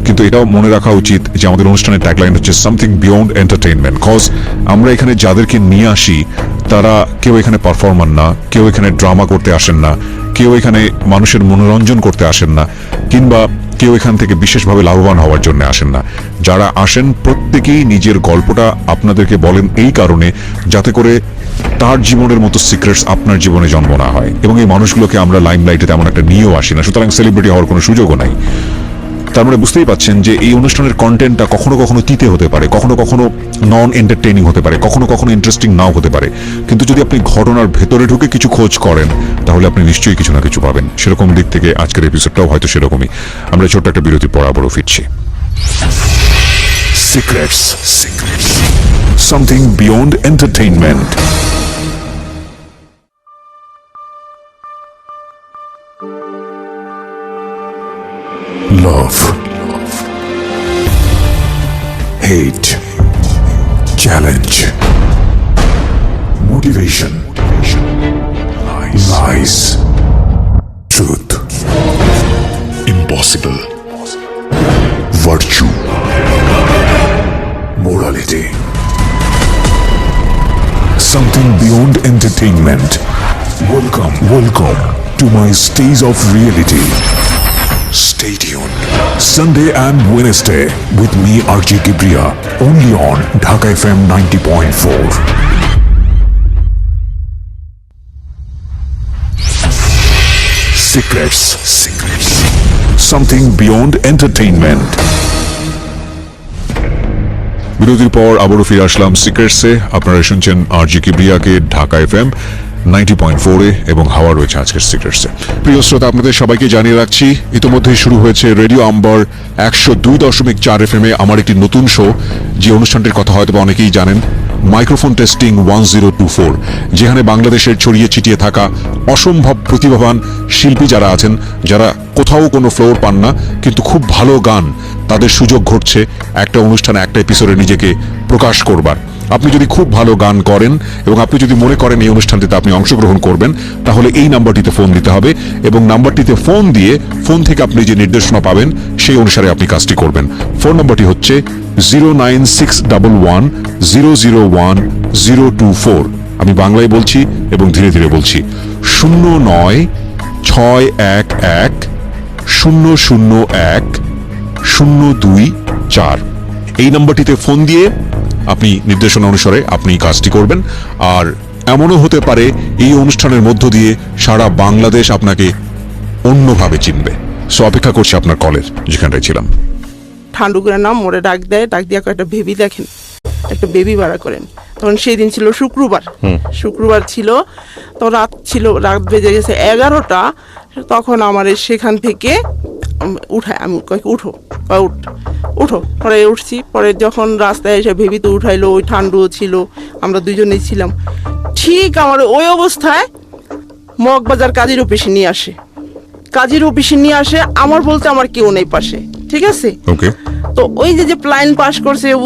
কিন্তু এটাও মনে রাখা উচিত যে আমাদের অনুষ্ঠানের ট্যাগলাইন হচ্ছে সামথিং বিয়ন্ড এন্টারটেইনমেন্ট। কজ আমরা এখানে যাদেরকে নিয়ে আসি তারা কেউ এখানে পারফর্মার না, কেউ এখানে ড্রামা করতে আসেন না, কেউ এখানে মানুষের মনোরঞ্জন করতে আসেন না, কিংবা কেউ এখান থেকে বিশেষভাবে লাভবান হওয়ার জন্য আসেন না। যারা আসেন প্রত্যেকেই নিজের গল্পটা আপনাদেরকে বলেন এই কারণে যাতে করে তার জীবনের মতো সিক্রেটস আপনার জীবনে জন্ম না হয়। এবং এই মানুষগুলোকে আমরা লাইমলাইটে তেমন একটা নিয়েও আসি না, সুতরাং সেলিব্রিটি হওয়ার কোনো সুযোগও নাই। তার মানে বুঝতেই পাচ্ছেন যে এই অনুষ্ঠানের কন্টেন্টটা কখনো কখনো তিতে হতে পারে, কখনো কখনো নন এন্টারটেইনিং হতে পারে, কখনো কখনো ইন্টারেস্টিং নাও হতে পারে, কিন্তু যদি আপনি ঘটনার ভেতরে ঢুকে কিছু খোঁজ করেন তাহলে আপনি নিশ্চয়ই কিছু না কিছু পাবেন। সেরকম দিক থেকে আজকের এপিসোডটাও হয়তো সেরকমই। আমরা ছোট্ট একটা বিরতি পর আবারও ফিরছি। Secrets, something beyond entertainment. Love, hate, challenge, motivation, lies, truth, impossible, virtue, morality, something beyond entertainment. Welcome to my stage of reality. Stay tuned. Sunday and Wednesday with me RJ Kibriya, only on Dhaka FM 90.4. Secrets, something beyond entertainment. বিরতির পর আবারও ফিরে আসলাম সিক্রেটসে। আপনারা শুনছেন RJ কিব্রিয়াকে Dhaka FM 90.4 এবং হাওয়া রয়েছে আজকের সিক্রেটসে। প্রিয় শ্রোতা, আপনাদের সবাইকে জানিয়ে রাখছি ইতিমধ্যেই শুরু হয়েছে রেডিও আম্বার 102.4 FM আমার একটি নতুন শো, যে অনুষ্ঠানটির কথা হয়তো অনেকেই জানেন, মাইক্রোফোন টেস্টিং 1024, যেখানে বাংলাদেশের ছড়িয়ে ছিটিয়ে থাকা অসম্ভব প্রতিভাবান শিল্পী যারা আছেন, যারা কোথাও কোনো ফ্লোর পান না কিন্তু খুব ভালো গান, তাদের সুযোগ ঘটছে একটা অনুষ্ঠানে একটা এপিসোডে নিজেকে প্রকাশ করবার। আপনি যদি খুব ভালো গান করেন এবং আপনি যদি মনে করেন এই অনুষ্ঠানটিতে আপনি অংশগ্রহণ করবেন, তাহলে এই নাম্বারটিতে ফোন দিতে হবে এবং নাম্বারটিতে ফোন দিয়ে ফোন থেকে আপনি যে নির্দেশনা পাবেন সেই অনুসারে আপনি কাজটি করবেন। ফোন নাম্বারটি হচ্ছে 09611001024। আমি বাংলায় বলছি এবং ধীরে ধীরে বলছি, 0961010224। এই নাম্বারটিতে ফোন দিয়ে আপনি নির্দেশনা অনুসারে আপনি কাজটি করবেন। আর এমনও হতে পারে এই অনুষ্ঠানের মধ্য দিয়ে সারা বাংলাদেশ আপনাকে অন্যভাবে চিনবে। সো অপেক্ষা করছি আপনার কলের, যেখানটায় ছিলাম।
ঠান্ডুগুড়ার নাম মোড়ে ডাক দেয়, ডাক দিয়া একটা বেবি দেখেন, একটা বেবি ভাড়া করেন। তখন সেই দিন ছিল শুক্রবার ছিল, তো রাত বেজে গেছে 11টা। তখন আমার সেখান থেকে উঠায়, আমি উঠো উঠো, পরে উঠছি। পরে যখন রাস্তায় এসে ভেবি তো উঠাইলো, ওই ঠান্ডুও ছিল, আমরা দুজনেই ছিলাম। ঠিক আমার ওই অবস্থায় মগবাজার কাজীর অফিসে নিয়ে আসে। আমার বলতে আমার কেউ নেই পাশে, ঠিক আছে। তো ওই যে প্ল্যান পাস করছে, ও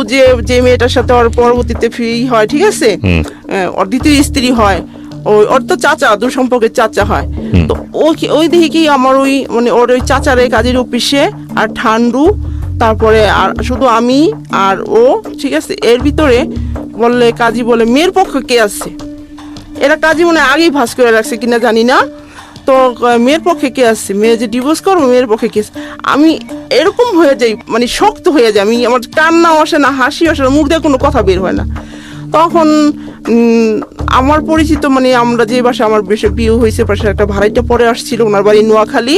যে মেয়েটার সাথে ওর পরবর্তীতে ফ্রি হয়, ঠিক আছে, ওর দ্বিতীয় স্ত্রী হয়, ওর তো চাচা, দূর সম্পর্কের চাচা হয়। তো ওই দেখি কি আমার ওই মানে ওর ওই চাচারে কাজীর অফিসে, আর ঠান্ডু, তারপরে আর শুধু আমি আর ও, ঠিক আছে। এর ভিতরে বললে কাজী বলে মেয়ের পক্ষ কে আসছে, এরা কাজী মনে আগেই ভাস করে রাখছে কিনা জানি না। তো মেয়ের পক্ষে কে আসছে, মেয়ে যে ডিভোর্স করবো, মেয়ের পক্ষে কে? আমি এরকম হয়ে যাই, মানে শক্ত হয়ে যায়। আমার কান্নাও আসে না, হাসি আসে না, মুখ দিয়ে কোনো কথা বের হয় না। তখন আমার পরিচিত, মানে আমরা যে বাসায় আমার বেশি বিয়ে হয়েছে, পাশে একটা ভাড়াইটা পরে আসছিল, ওনার বাড়ি নোয়াখালী।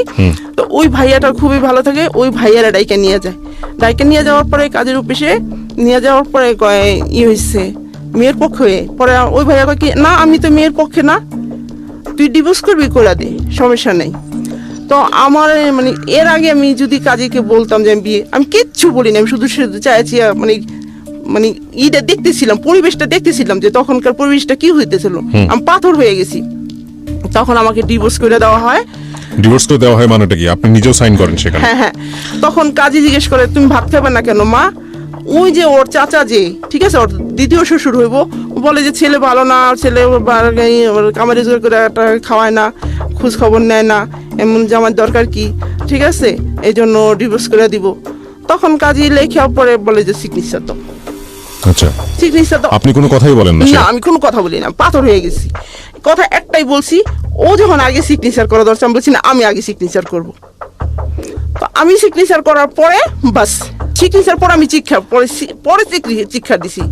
তো ওই ভাইয়াটা খুবই ভালো থাকে, ওই ভাইয়ারা ডাইকে নিয়ে যাওয়ার পরে কাজের অফিসে নিয়ে যাওয়ার পরে হয়েছে মেয়ের পক্ষে। পরে ওই ভাইয়া কয় কি, না আমি তো মেয়ের পক্ষে না, তুই ডিভোর্স করবি, করে দে, সমস্যা নেই। তো আমার মানে এর আগে আমি যদি কাজীকে বলতাম যে আমি কিচ্ছু বলিনি, আমি শুধু চাইছি মানে ইটা দেখতেছিলাম, পরিবেশটা দেখতেছিলাম যে তখনকার পরিবেশটা কি হইতেছিল। আমি পাথর হয়ে গেছি। তখন আমাকে ডিভোর্স করে দেওয়া হয়।
ডিভোর্স তো দেওয়া হয় মানেটা কি? আপনি নিজেও সাইন করেন সেখানে?
হ্যাঁ হ্যাঁ। তখন কাজী জিজ্ঞেস করে তুমি ভাত খাবে না কেন মা? ওই যে ওর চাচা যে, ঠিক আছে, ওর দ্বিতীয় শ্বশুর হইব, বলে যে ছেলে ভালো না, ছেলে কামাই রোজগার করে একটা খাওয়ায় না, খোঁজ খবর নেয় না, এমন জামার দরকার কি, ঠিক আছে, এই জন্য ডিভোর্স করে দিব। তখন কাজী লেখা পরে বলে যে সিগনেচার দাও।
আচ্ছা,
সিগনেচার দাও।
আপনি কোনো কথাই বলেন না?
না, আমি কোনো কথা বলি না, পাথর হয়ে গেছি। কথা একটাই বলছি, ও যখন আগে সিগনেচার করা দরকার, আমি বলছি না আমি আগে সিগনেচার করব। তো আমি সিগনেচার করার পরে বাস, সিগনেচার পর আমি পরে শিক্ষা দিছি,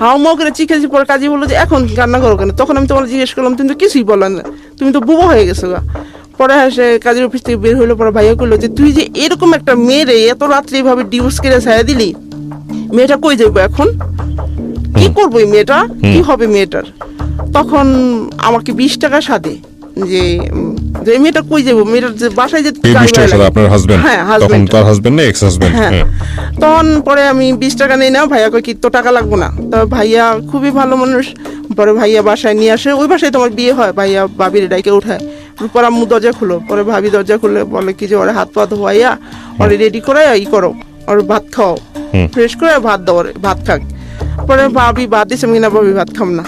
হাও করে শিক্ষা দিছি। পরে কাজী বললো যে এখন কান্না করো কেন? তখন আমি তোমার জিজ্ঞেস করলাম, তুমি তো কিছুই বললে না, তুমি তো বুবা হয়ে গেছো গা। পরে সে কাজের অফিস থেকে বের হইলো, পরে ভাইয়া করলো যে তুই যে এরকম একটা মেয়েরে এত রাত্রে এইভাবে ডিভোর্স করে ছায়া দিলি, মেয়েটা কই যাইবো এখন, কি করবো এই মেয়েটা, কি হবে মেয়েটার? তখন আমাকে 20 টাকা সাধে যে যে মেয়েটা কই যাবো, মেয়েটার যে বাসায় যেতে
এই 20 টাকার সাথে আপনার হাজবেন্ড?
হ্যাঁ,
তখন
হাজবেন্ড।
তার হাজবেন্ড না এক্স হাজবেন্ড?
হ্যাঁ। তখন পরে আমি 20 টাকা নেই না, ভাইয়া কই কি তো টাকা লাগবো না। তো ভাইয়া খুবই ভালো মানুষ, পরে ভাইয়া বাসায় নিয়ে আসে, ওই বাসায় তোমার বিয়ে হয়, ভাইয়া ভাবির ডাইকে উঠায়, পরে আম্মু দরজা খুলো, পরে ভাবি দরজা খুলে বলে কি যে ওরে হাত পা ধোয়াইয়া ওরে রেডি করে ই করো, ওর ভাত খাও, ফ্রেশ করে ভাত দাও, ওরে ভাত খাক। পরে ভাবি ভাত দিছে, আমি না ভাবি ভাত খাম না।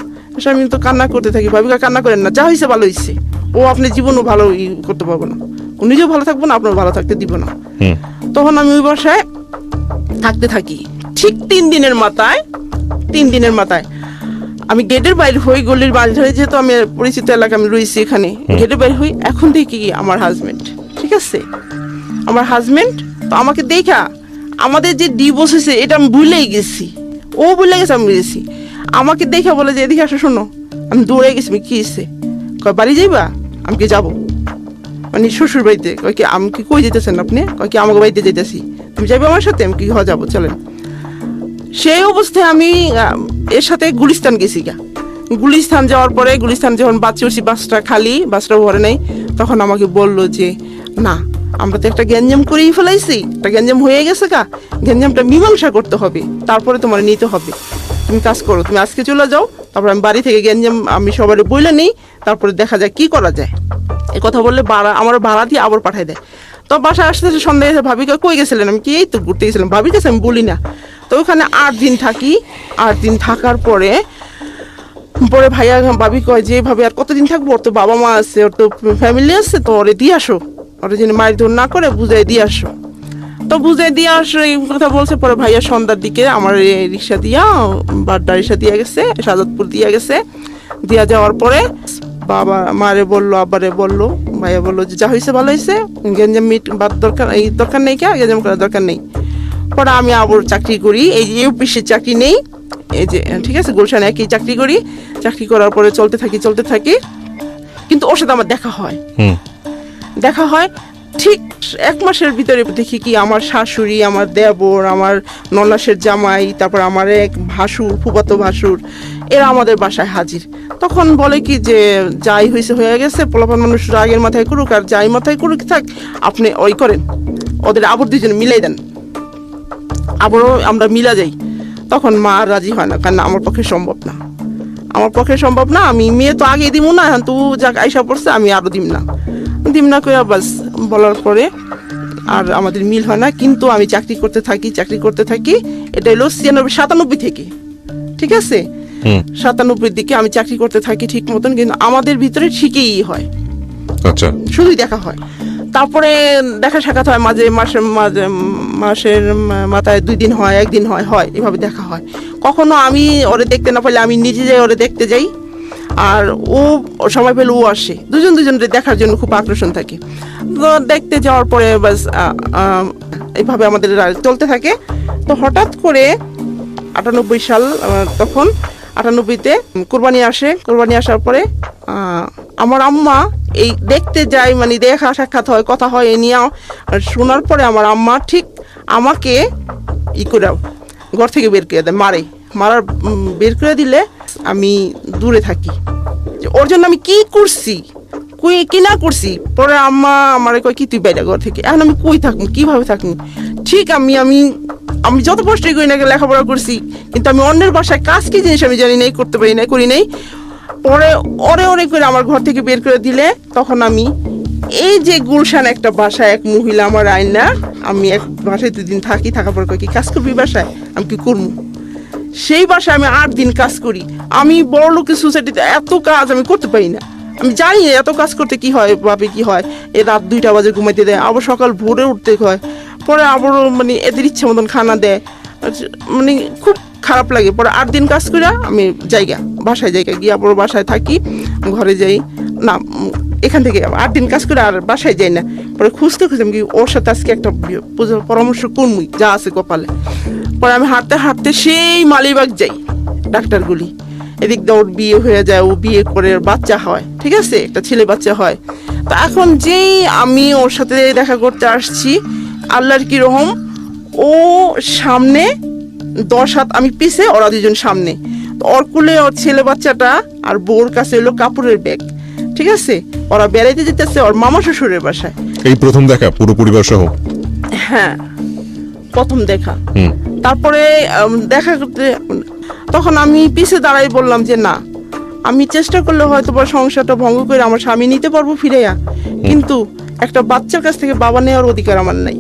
আমি তো কান্না করতে থাকি, ভাবি কান্না করেন না, যা হয়েছে ভালো হয়েছে, ও আপনি জীবনও ভালো করতে পারবো না, ও নিজেও ভালো থাকবো না, আপনার ভালো থাকতে দিব না। তখন আমি ওই বাসায় থাকতে থাকি। ঠিক 3 দিনের মাথায় আমি গেটের বাইরে হই, গলির বাইরে হই, যেহেতু আমি পরিচিত এলাকা আমি রয়েছি এখানে, গেটের বাইরে হই, এখন দেখি কি আমার হাজবেন্ড, ঠিক আছে, আমার হাজবেন্ড। তো আমাকে দেখা আমাদের যে ডিভোর্স হয়েছে এটা আমি ভুলেই গেছি, ও ভুলে গেছে, আমি বুঝেছি। আমাকে দেখা বলে যে এদিকে আসো, শোনো। আমি দৌড়ে গেছি, কি হয়েছে? কয় বাড়ি যাইবা? আমি কি যাবো, মানে শ্বশুর বাড়িতে। কয় কি আমি কি কই যেতেছেন আপনি? কয় কি আমাকে বাড়িতে যেতেছি, তুমি যাইবে আমার সাথে? আমি কি যাবো, চলেন। সেই অবস্থায় আমি এর সাথে গুলিস্তান গেছি গা। গুলিস্তান যাওয়ার পরে, গুলিস্তান যখন বাচ্চা উঠছি, বাসটা খালি, বাসটা ভরে নাই, তখন আমাকে বললো যে না, আমরা তো একটা গ্যাঞ্জাম করেই ফেলাইছি, একটা গ্যাঞ্জাম হয়ে গেছে গা, গ্যাঞ্জামটা মীমাংসা করতে হবে, তারপরে তোমার নিতে হবে। তুমি কাজ করো, তুমি আজকে চলে যাও, তারপর আমি বাড়ি থেকে গ্যাঞ্জাম আমি সবার বইলে নেই, তারপরে দেখা যায় কি করা যায়। এ কথা বললে আমার ভাড়া দিয়ে আবার পাঠাই দেয়। তো বাসায় আসতে আসতে সন্ধ্যা এসে ভাবি কই গেছিলেন? আমি কি এই তো ঘুরতে গেছিলাম। ভাবির কাছে আমি বলি না। তো ওখানে 8 দিন থাকি। 8 দিন থাকার পরে ভাইয়া ভাবি কয় যে ভাবি আর কতদিন থাকবো, ওর তো বাবা মা আছে, ওর তো ফ্যামিলি আছে, তো ওরে দিয়ে আসো, ওরে যেন মায়ের ধর না করে বুঝাই দিয়ে আসো। তো বুঝাই দিয়ে আসো এই কথা বলছে। পরে ভাইয়া সন্ধ্যার দিকে আমার রিক্সা দিয়া, বাড্ডা রিক্সা দিয়ে গেছে, শাহজাদপুর দিয়ে গেছে। দিয়া যাওয়ার পরে বাবা মারে বললো, আব্বারে বললো, ভাইয়া বললো যে যা হয়েছে ভালো হয়েছে, গেঞ্জাম মিট বাদ দরকার এই দরকার নেই, কে গেঞ্জাম করার দরকার নেই। পরে আমি আবার চাকরি করি, এই যে ইউপিসির চাকরি নেই, এই যে ঠিক আছে, গুলশানে একই চাকরি করি। চাকরি করার পরে চলতে থাকি, কিন্তু ওর সাথে আমার দেখা হয় ঠিক 1 মাসের ভিতরে। দেখি কি আমার শাশুড়ি, আমার দেবর, আমার নলাসের জামাই, তারপর আমার এক ভাসুর, ফুফাতো ভাসুর, এরা আমাদের বাসায় হাজির। তখন বলে কি যে যাই হয়েছে হয়ে গেছে, পোলাপান মানুষ আগের মাথায় করুক আর যাই মাথায় করুক থাক, আপনি ওই করেন, ওদের আবার 2 জন মিলাই দেন, আবারও আমরা মিলা যাই। তখন মা রাজি হয় না, কারণ আমার পক্ষে সম্ভব না, আমি মেয়ে তো আগে দিব না, তো যাক আইসা পড়ছে, আমি আরো দিম না করে বাস বলার পরে আর আমাদের মিল হয় না। কিন্তু আমি চাকরি করতে থাকি। এটা হলো 97 থেকে, ঠিক আছে, 97 দিকে আমি চাকরি করতে থাকি ঠিক মতন, কিন্তু আমাদের ভিতরে ঠিকই হয়।
আচ্ছা,
শুধুই দেখা হয়। তারপরে দেখা সাক্ষাৎ হয় মাসের মাথায় 2 দিন হয়, 1 দিন হয়, এভাবে দেখা হয়। কখনো আমি ওরে দেখতে না পারলে আমি নিজে যাই, ওরে দেখতে যাই, আর ও সময় পেলে ও আসে। দুজনের দেখার জন্য খুব আকর্ষণ থাকে। তো দেখতে যাওয়ার পরে বাস এইভাবে আমাদের চলতে থাকে। তো হঠাৎ করে 98 সাল, তখন 98-তে কোরবানি আসার পরে আমার আম্মা এই দেখতে যায়, মানে দেখা সাক্ষাৎ হয়, কথা হয়, এ নিয়ে শোনার পরে আমার আম্মা ঠিক আমাকে করে ঘর থেকে বের করে দেয়, বের করে দিলে আমি দূরে থাকি। ওর জন্য আমি কি করছি, কি না করছি। পরে আম্মা আমার কয় কি তুই বাইরে ঘর থেকে, এখন আমি কই থাকুন, কিভাবে থাকুন। ঠিক আমি যত কষ্টই করি না, লেখাপড়া করছি, কিন্তু আমি অন্যের বাসায় কাজ কি জিনিস আমি জানি নাই, করতে পারি নাই, করি নাই। পরে অরে করে আমার ঘর থেকে বের করে দিলে তখন আমি এই যে গুলশান একটা বাসায় এক মহিলা আমার আইনা, আমি এক বাসায় 2 দিন থাকি, থাকার পর কয় কি কাজ করবি বাসায়, আমি কি করবো। সেই বাসায় আমি 8 দিন কাজ করি। আমি বড় লোকের সোসাইটিতে এত কাজ আমি করতে পারি না, আমি জানি না এত কাজ করতে কি হয়, ভাবে কি হয়। রাত 2টা বাজে ঘুমাইতে দেয়, আবার সকাল ভোরে উঠতে হয়, পরে আবারও মানে এদের ইচ্ছে মতন খানা দেয়, মানে খুব খারাপ লাগে। পরে 8 দিন কাজ করে আমি বাসায় গিয়ে আবার বাসায় থাকি, ঘরে যাই না, এখান থেকে 8 দিন কাজ করে আর বাসায় যাই না। পরে খুঁজতে আমি ওর সাথে আজকে একটা পরামর্শ করবই, যা আছে কপালে। পরে আমি হাঁটতে সেই মালিবাগ যাই, ডাক্তারগুলি এদিক দিয়ে ওর বিয়ে হয়ে যায়, ও বিয়ে করে বাচ্চা হয়, ঠিক আছে, একটা ছেলে বাচ্চা হয়। তো এখন যেই আমি ওর সাথে দেখা করতে আসছি, আল্লাহর কি রহম, ও সামনে 10 হাত, আমি পিছে, ওরা 2জন সামনে। তো ওর কুলে ওর ছেলে বাচ্চাটা আর বউর কাছে হলো কাপড়ের ব্যাগ, ঠিক আছে। ওরা বেড়াইতে যেতেছে ওর মামা শ্বশুরের বাসায়।
এই প্রথম দেখা পুরো পরিবার সহ?
হ্যাঁ, প্রথম দেখা। তারপরে দেখা করতে, তখন আমি পিছে দাঁড়াই, বললাম যে না, আমি চেষ্টা করলে হয়তো বা সংসারটা ভঙ্গ করে আমার স্বামী নিতে পারবো ফিরেয়া, কিন্তু একটা বাচ্চার কাছ থেকে বাবা নেওয়ার অধিকার আমার নাই,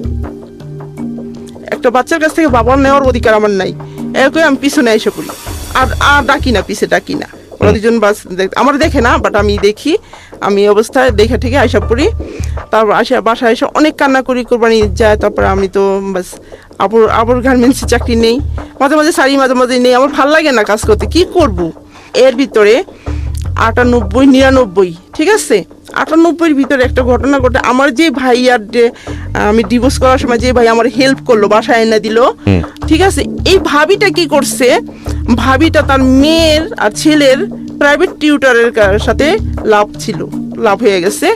একটা বাচ্চার কাছ থেকে বাবা নেওয়ার অধিকার আমার নাই। এরকম আমি পিছনে এসে করি, আর ডাকি না, পিছে ডাকি না। ওরা 2জন আমার দেখে না, বাট আমি দেখি, আমি অবস্থায় দেখে থেকে আইসা পড়ি। তারপর বাসায় এসে অনেক কান্না করি, কোরবানি যায়। তারপরে আমি তো বাস আবর গার্মেন্টসে চাকরি নেই, মাঝে মাঝে শাড়ি, মাঝে মাঝে নেই, আমার ভাল লাগে না কাজ করতে, কি করব। এর ভিতরে 98, 99, ঠিক আছে, 98-এর ভিতরে একটা ঘটনা ঘটে। আমার যে ভাই আর আমি ডিভোর্স করার সময় যে ভাই আমার হেল্প করলো, বাসায় এনে দিল, ঠিক আছে, এই ভাবিটা কি করছে, ভাবিটা তার মেয়ের আর ছেলের প্রাইভেট টিউটরের সাথে লাভ হয়ে গেছে।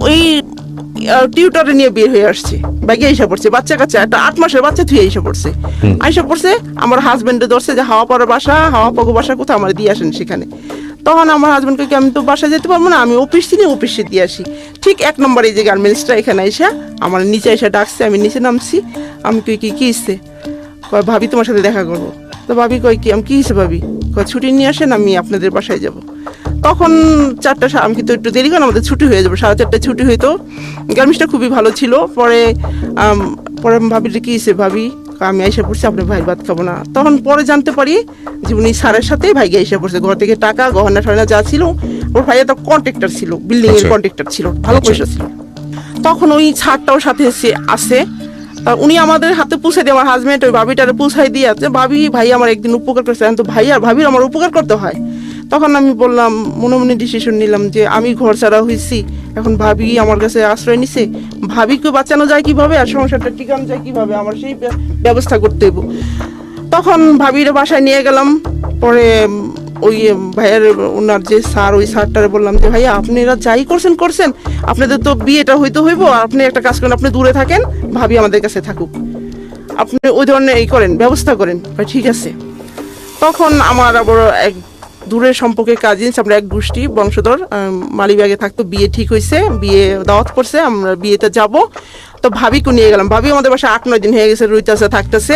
ওই টিউটরে নিয়ে বের হয়ে আসছে, ব্যাগে এসে পড়ছে, বাচ্চা কাচ্চা, একটা 8 মাসের বাচ্চা থুয়ে এসে পড়ছে। আমার হাজবেন্ডে ধরছে যে হাওয়া পাগো বাসা কোথাও আমার দিয়ে আসেন সেখানে। তখন আমার হাজবেন্ডকে আমি তো বাসায় যেতে পারবো না, আমি অফিসে দিয়ে আসি। ঠিক 1 নম্বরে যে গার্মেন্টসটা, এখানে এসে আমার নিচে এসে ডাকছে, আমি নিচে নামছি। আমি কই কি ইচ্ছে, কয় ভাবি তোমার সাথে দেখা করবো। তো ভাবি কয় কি, আমি কি হিসেবে ভাবি, কয় ছুটি নিয়ে আসেন, আমি আপনাদের বাসায় যাব। তখন 4টা, আমি কিন্তু একটু দেরি করে আমাদের ছুটি হয়ে যাবে, 4:30 ছুটি হইতো। গার্মেন্টসটা খুবই ভালো ছিল। পরে ভাবি কি হিসে, ভাবি আমি এসে পড়ছি, আপনার ভাইয়ের ভাত খাবো না। তখন পরে জানতে পারি যে উনি স্যারের সাথে ভাইকে এসে পড়ছে, ঘর থেকে টাকা গহনা টহনা যা ছিল, ওর ভাইয়া তো কন্ট্রাক্টর ছিল, বিল্ডিং এর কন্ট্রাক্টর ছিল, ভালো পয়সা ছিল। তখন ওই ছাড়টাও সাথে আসে, উনি আমাদের হাতে পৌঁছে দিয়ে, আমার হাজবেন্ড ওই ভাবিটারে পৌঁছাই দিয়ে আছে, ভাই আমার একদিন উপকার করছে, তো ভাই আর ভাবির আমার উপকার করতে হয়। তখন আমি বললাম, মনে মনে ডিসিশন নিলাম যে আমি ঘর ছাড়া হয়েছি, এখন ভাবি আমার কাছে আশ্রয় নিছে, ভাবিকে বাঁচানো যায় কিভাবে আর সংসারটা টিকানো যায় কিভাবে, আমার সেই ব্যবস্থা করতে হইব। তখন ভাবির বাসায় নিয়ে গেলাম। পরে ওই ভাইয়ের ওনার যে স্যার, ওই স্যারটারে বললাম যে ভাইয়া আপনারা যাই করছেন, আপনাদের তো বিয়েটা হইতে হইব, আপনি একটা কাজ করেন, আপনি দূরে থাকেন, ভাবি আমাদের কাছে থাকুক, আপনি ওই ধরনের ব্যবস্থা করেন। ঠিক আছে। তখন আমার আবার এক দূরের সম্পর্কে কাজিনস, আমরা এক গোষ্ঠী বংশধর, মালিবাগে থাকতো, বিয়ে ঠিক হয়েছে, বিয়ে দাওয়াত করছে, আমরা বিয়েতে যাব। তো ভাবিকে নিয়ে গেলাম, ভাবি আমাদের বাসায় 8-9 দিন হয়ে গেছে, রইতাছে থাকতেছে,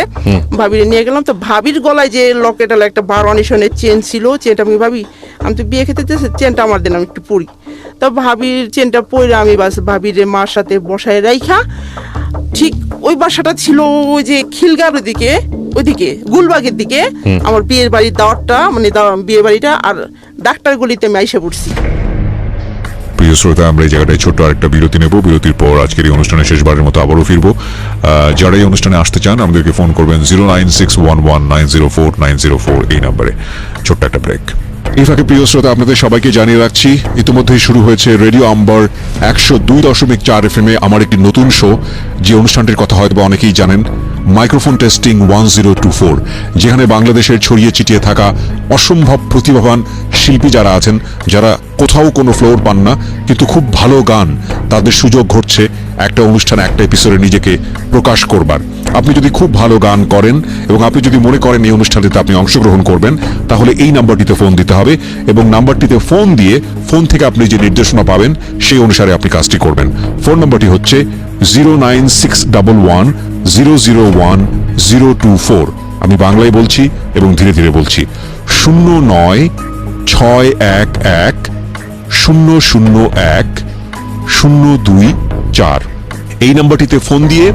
ভাবিরে নিয়ে গেলাম। তো ভাবির গলায় যে লকেট, একটা 12 আনিশনের চেন ছিল, চেনটা আমি ভাবি, আমি তো বিয়ে খেতে চেয়েছি, চেনটা আমার দিন, আমি একটু পরি। তো ভাবির চেনটা পরে আমি বাস ভাবির মার সাথে বসায় রাইখা, ঠিক ওই বাসাটা ছিল ওই যে খিলগাঁর ওইদিকে গুলবাগের দিকে, আমার বিয়ের বাড়ির দাওয়াতটা, মানে বিয়ের বাড়িটা, আর ডাক্তার গলিতে আমি আইসা পড়ছি।
প্রিয় শ্রোতা, আমরা এই জায়গাটায় ছোট্ট আরেকটা বিরতি নেব। বিরতির পর আজকের এই অনুষ্ঠানে শেষবারের মতো আবারও ফিরবো। যারা এই অনুষ্ঠানে আসতে চান আমাদেরকে ফোন করবেন 09611904904 এই নাম্বারে। ছোট্ট একটা ব্রেক। এই ফাঁকে প্রিয় শ্রোতা, আপনাদের সবাইকে জানিয়ে রাখছি, ইতিমধ্যেই শুরু হয়েছে রেডিও আম্বার 102.4 FM আমার একটি নতুন শো, যে অনুষ্ঠানটির কথা হয়তো অনেকেই জানেন, মাইক্রোফোন টেস্টিং 1024, যেখানে বাংলাদেশের ছড়িয়ে ছিটিয়ে থাকা অসম্ভব প্রতিভাবান শিল্পী যারা আছেন, যারা কোথাও কোনো ফ্লোর পান না কিন্তু খুব ভালো গান, তাদের সুযোগ ঘটছে একটা অনুষ্ঠানে, একটা এপিসোডে নিজেকে প্রকাশ করবার। আপনি যদি খুব ভালো গান করেন এবং আপনি যদি মনে করেন এই অনুষ্ঠানটিতে আপনি অংশগ্রহণ করবেন, তাহলে এই নাম্বারটিতে ফোন দিতে হবে এবং নাম্বারটিতে ফোন দিয়ে ফোন থেকে আপনি যে নির্দেশনা পাবেন সেই অনুসারে আপনি কাজটি করবেন। ফোন নাম্বারটি হচ্ছে 09611001024। আমি বাংলায় বলছি এবং ধীরে ধীরে বলছি, 09611001024।
024। এই নাম্বারটিতে ফোন দিয়ে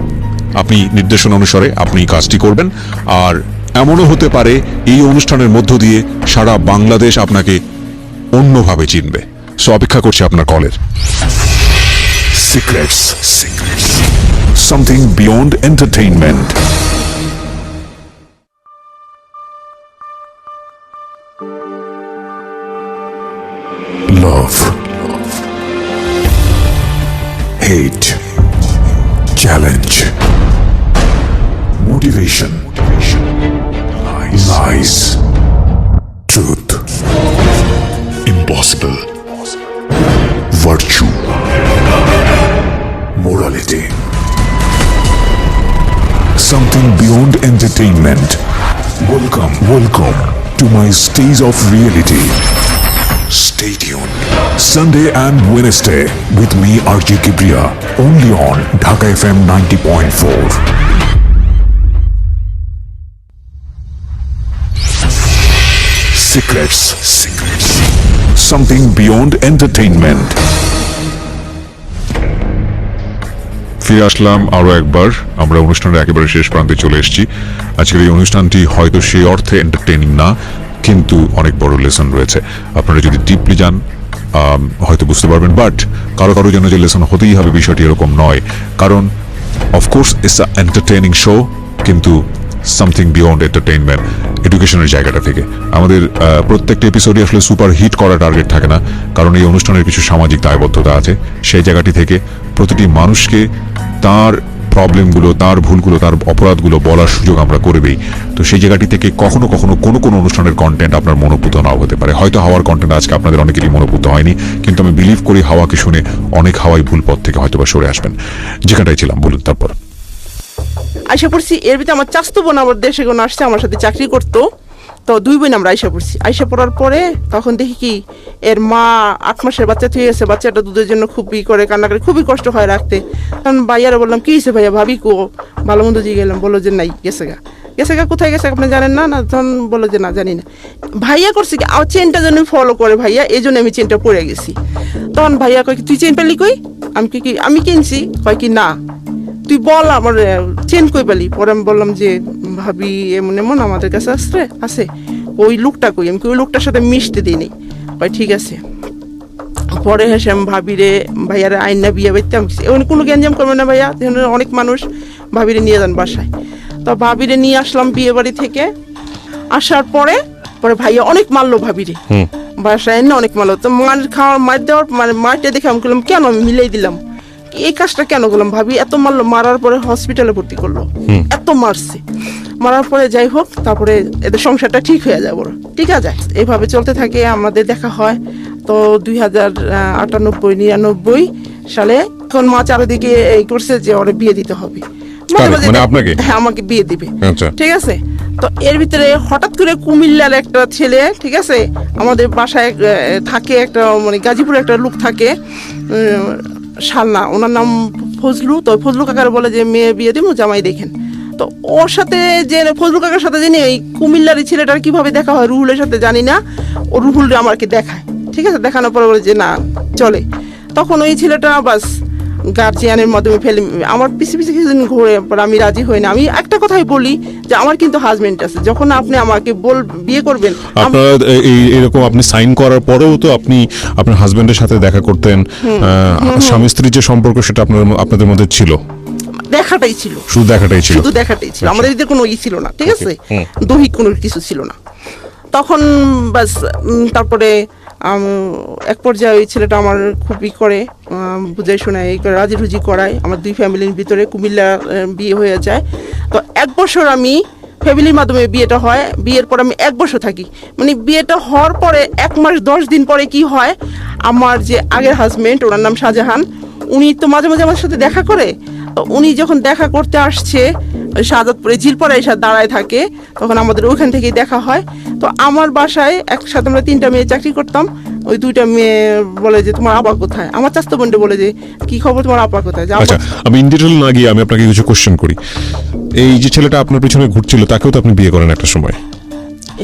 আপনি নির্দেশনা অনুসারে আপনি কাজটি করবেন। আর এমনও হতে পারে এই অনুষ্ঠানের মধ্য দিয়ে সারা বাংলাদেশ আপনাকে অন্যভাবে চিনবে। সো অপেক্ষা করছি আপনার কলের।
Secrets. Something beyond entertainment. Love. Hate. Challenge. Motivation. Lies. Truth. Impossible. Virtue. Morality. Something beyond entertainment. Welcome to my stage of reality. Stay tuned. Sunday and Wednesday with me RJ Kibriya, only on Dhaka FM 90.4. Secrets. Something beyond entertainment. ফিরে আসলাম আরো একবার। আমরা অনুষ্ঠানের একেবারে শেষ প্রান্তে চলে এসেছি। আজকের এই অনুষ্ঠানটি হয়তো সেই অর্থে এন্টারটেইনিং না, কিন্তু অনেক বড় লেসন রয়েছে। আপনারা যদি ডিপলি যান হয়তো বুঝতে পারবেন, বাট কারো কারো জন্য যে লেসন হতেই হবে বিষয়টি এরকম নয়। কারণ of course it's a entertaining show, কিন্তু সামথিং বিয়ন্ড এন্টারটেইনমেন্ট, এডুকেশনের জায়গাটা থেকে। আমাদের প্রত্যেকটা এপিসোডই আসলে সুপার হিট করা টার্গেট থাকে না, কারণ এই অনুষ্ঠানের কিছু সামাজিক দায়বদ্ধতা আছে। সেই জায়গাটি থেকে প্রতিটি মানুষকে তার প্রবলেমগুলো, তার ভুলগুলো, তার অপরাধগুলো বলার সুযোগ আমরা করে দিই। তো সেই জায়গাটি থেকে কখনো কখনো কোনো অনুষ্ঠানের কন্টেন্ট আপনার মনোভূত নাও হতে পারে। হয়তো হাওয়ার কন্টেন্ট আজকে আপনাদের অনেকেরই মনোভূত হয়নি, কিন্তু আমি বিলিভ করি হাওয়াকে শুনে অনেক হাওয়াই ভুল পথ থেকে হয়তো বা সরে আসবেন। যেখানটাই ছিলাম বলুন তারপর।
আইসা পড়ছি, এর ভিতরে আমার চাচতো বোন আমার দেশে কোনো আসছে, আমার সাথে চাকরি করতো। তো দুই বোন আমরা আইসা পড়ছি। আইসা পড়ার পরে তখন দেখি কি এর মা 8 মাসের বাচ্চা থেকে গেছে, বাচ্চাটা দুধের জন্য খুবই করে কান্না করে, খুবই কষ্ট হয় রাখতে। তখন ভাইয়ারা বললাম কি হয়েছে ভাইয়া, ভাবি কো, ভালো মন্দ দিয়ে গেলাম, বললো যে নাই, গেছে গা কোথায় গেছে আপনি জানেন না? না, তখন বললো যে না জানি না। ভাইয়া করছে কি চেনটা যেন ফলো করে ভাইয়া, এই জন্য আমি চেনটা পরে গেছি। তখন ভাইয়া কয় কি তুই চেন পেলি কই? আমি কিনছি। কয় কি না তুই বল আমার চেন কই পেলি? পরে আমি বললাম যে ভাবি এমন আমাদের কাছে আছে ওই লোকটা কই? আমি ওই লোকটার সাথে মিশতে দিইনি। কয় ঠিক আছে। পরে হেসে আমি ভাইয়ারে আইনা বিয়ে বাইতে কোনো গ্যাঞ্জাম করবে না ভাইয়া, অনেক মানুষ, ভাবিরে নিয়ে যান বাসায়। তো ভাবিরে নিয়ে আসলাম বিয়ে বাড়ি থেকে। আসার পরে ভাইয়া অনেক মারলো ভাবিরে, বাসায় এনে অনেক মারলো। তো মার দেওয়ার মারটা দেখে আমি বললাম কেন, আমি মিলাই দিলাম এই কাজটা কেন করলাম। ভাবি এত মারলো, মারার পরে হসপিটালে ভর্তি করলো, এত মারছে। মারার পরে যাই হোক, তারপরে এদের সংসারটা ঠিক হয়ে যায়, বড় ঠিক আছে। এইভাবে চলতে থাকে, আমাদের দেখা হয়। তো 2098-99 সালে এখন মা চারিদিকে এই করছে যে ওরে বিয়ে দিতে হবে,
আপনাকে?
হ্যাঁ, আমাকে বিয়ে দিবে, ঠিক আছে। তো এর ভিতরে হঠাৎ করে কুমিল্লার একটা ছেলে, ঠিক আছে, আমাদের বাসায় থাকে একটা গাজীপুরে একটা লোক থাকে, শালনা, ওনার নাম ফজলু। তো ফজলু কাকার বলে যে মেয়ে বিয়ে দিব, জামাই দেখেন। তো ওর সাথে যে ফজলু কাকার সাথে জানি এই কুমিল্লার ছেলেটার কিভাবে দেখা হয় রুহুলের সাথে জানি না, ও রুহুল আমাকে দেখায়, ঠিক আছে। দেখানোর পরে বলে যে না চলে। তখন ওই ছেলেটা বাস গার্জিয়ানের মাধ্যমে ফেলে আমার পিছিয়ে কিছুদিন ঘুরে, আমি রাজি হই না। আমি একটা কথাই বলি যে আমার কিন্তু হাজবেন্ড আছে, যখন আপনি আমাকে বিয়ে করবেন,
আপনারা এরকম আপনি সাইন করার পরেও তো আপনি আপনার হাজবেন্ডের সাথে দেখা করতেন, স্বামী স্ত্রীর যে সম্পর্ক সেটা আপনাদের মধ্যে ছিল,
দেখাটাই ছিল,
শুধু দেখাটাই ছিল,
আমাদের এদের কোনো ছিল না, ঠিক আছে, দৈহিক কোনো কিছু ছিল না। তখন বাস তারপরে এক পর্যায়ে ওই ছেলেটা আমার খুবই করে বুঝাই শোনায়, রাজি রুজি করায়, আমার 2 ফ্যামিলির ভিতরে কুমিল্লা বিয়ে হয়ে যায়। তো 1 বছর আমি ফ্যামিলির মাধ্যমে বিয়েটা হয়, বিয়ের পর আমি 1 বছর থাকি। বিয়েটা হওয়ার পরে 1 মাস 10 দিন পরে কি হয়, আমার যে আগের হাজবেন্ড, ওনার নাম শাহজাহান, উনি তো মাঝে মাঝে আমার সাথে দেখা করে। তো উনি যখন দেখা করতে আসছে শাহাদাতপুরে জিলপরে এসে দাঁড়ায় থাকে, তখন আমাদের ওইখান থেকেই দেখা হয়। তো আমার বাসায় একসাথে আমরা 3টা মেয়ে চাকরি করতাম। ওই 2টা মেয়ে বলে যে তোমার আপা কোথায়, আমার চাচতো বোনটা বলে যে কি খবর তোমার আপা কোথায়।
আচ্ছা, আমি ইন ডিটেইল না গিয়ে আমি আপনাকে কিছু কোশ্চেন করি। এই যে ছেলেটা আপনার পিছনে ঘুরছিল তাকেও তো আপনি বিয়ে করেন একটা সময়?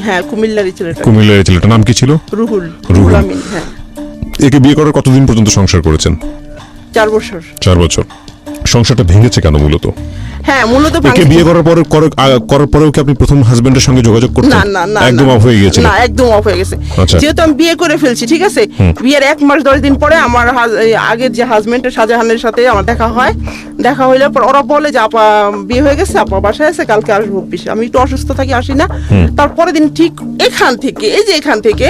হ্যাঁ, কুমিল্লারই ছেলেটা।
কুমিল্লার ছেলেটার নাম কি ছিল?
রুহুল আমিন। হ্যাঁ।
একে বিয়ে করার কতদিন পর্যন্ত সংসার করেছেন?
4 বছর।
4 বছর। সংসারটা ভেঙেছে কেন মূলত?
হ্যাঁ, মূলত
একে বিয়ে করার পরেও কি আপনি প্রথম হাজবেন্ডের সঙ্গে যোগাযোগ করতেন?
না
একদম অফ হয়ে গিয়েছিল?
না, একদম অফ হয়ে গেছে।
আচ্ছা।
যেহেতু আমি বিয়ে করে ফেলছি, ঠিক আছে, বিয়ের 1 মাস 10 দিন পরে আমার আগের যে হাজবেন্ড শাহজাহানের সাথে আমার দেখা হয়। দেখা হইলে পর ওরা বলে যে আপা বিয়ে হয়ে গেছে, আপা বাসায় আছে, কালকে আসবো অফিসে। আমি একটু অসুস্থ থাকি, আসি না। তারপরের দিন ঠিক এখান থেকে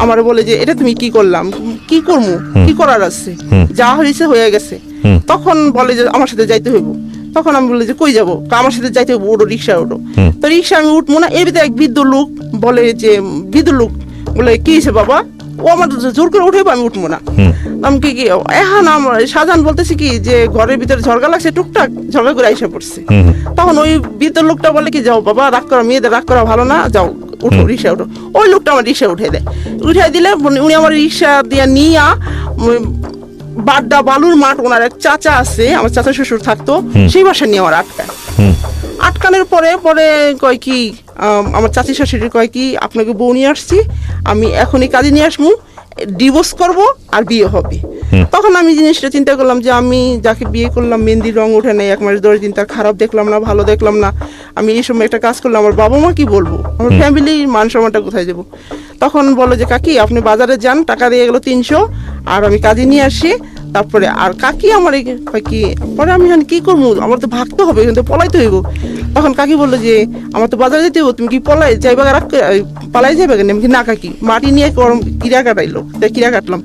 আমার বলে যে এটা তুমি কি করলাম, কি করবো, কি করার আছে, যা হয়েছে হয়ে গেছে। তখন বলে যে আমার সাথে যাইতে হইব। তখন আমি বলি যে কই যাবো, আমার সাথে যাইতে হবে, ওঠো রিক্সায় ওঠো। তো রিক্সা আমি উঠবো না, এর ভিতরে এক বৃদ্ধ লোক বলে যে বলে কি হয়েছে বাবা, ও আমার জোর করে উঠে আমি উঠবো না। আমি কি এখন আমার শাহজাহান বলতেছি কি যে ঘরের ভিতরে ঝরগা লাগছে, টুকটাক ঝরগা করে আইসা পড়ছে। তখন ওই বৃদ্ধ লোকটা বলে কি যাও বাবা, রাগ করা মেয়েদের রাগ করা ভালো না, যাও উঠো রিক্সা উঠো। ওই লোকটা আমার রিক্সা উঠে দেয়। উঠাই দিলে উনি আমার রিক্সা দিয়ে নিয়ে বাড্ডা বালুর মাঠ, ওনার এক চাচা আছে, আমার চাচা শ্বশুর থাকতো, সেই বাসা নিয়ে আমার আটকানোর পরে কয় কি আমার চাচি শাশুড়ি কয় কি আপনাকে বউ নিয়ে আসছি, আমি এখনই কাজে নিয়ে আসবো, ডিভোর্স করব আর বিয়ে হবে। তখন আমি জিনিসটা চিন্তা করলাম যে আমি যাকে বিয়ে করলাম মেহেন্দির রং ওঠে নাই, 1 মাস 10 দিন, তার খারাপ দেখলাম না, ভালো দেখলাম না, আমি এই সময় একটা কাজ করলাম, আমার বাবা মা কি বলবো, আমার ফ্যামিলির মান সম্মানটা কোথায় যাবো। তখন বলো যে কাকি আপনি বাজারে যান, টাকা দিয়ে গেলো 300, আর আমি কাজে নিয়ে আসি। তারপরে আর কাকি আমার কি পরে আমি কি করবো, আমার তো ভাগতে হবে, কিন্তু পলাইতে হইব। তখন কাকি বললো যে আমার তো বাজারে যেতে হইব, তুমি কি পালাই যাবে কেন? আমি না কাকি, মাটি নিয়ে কিরা কাটাইলো, কিরা কাটলাম।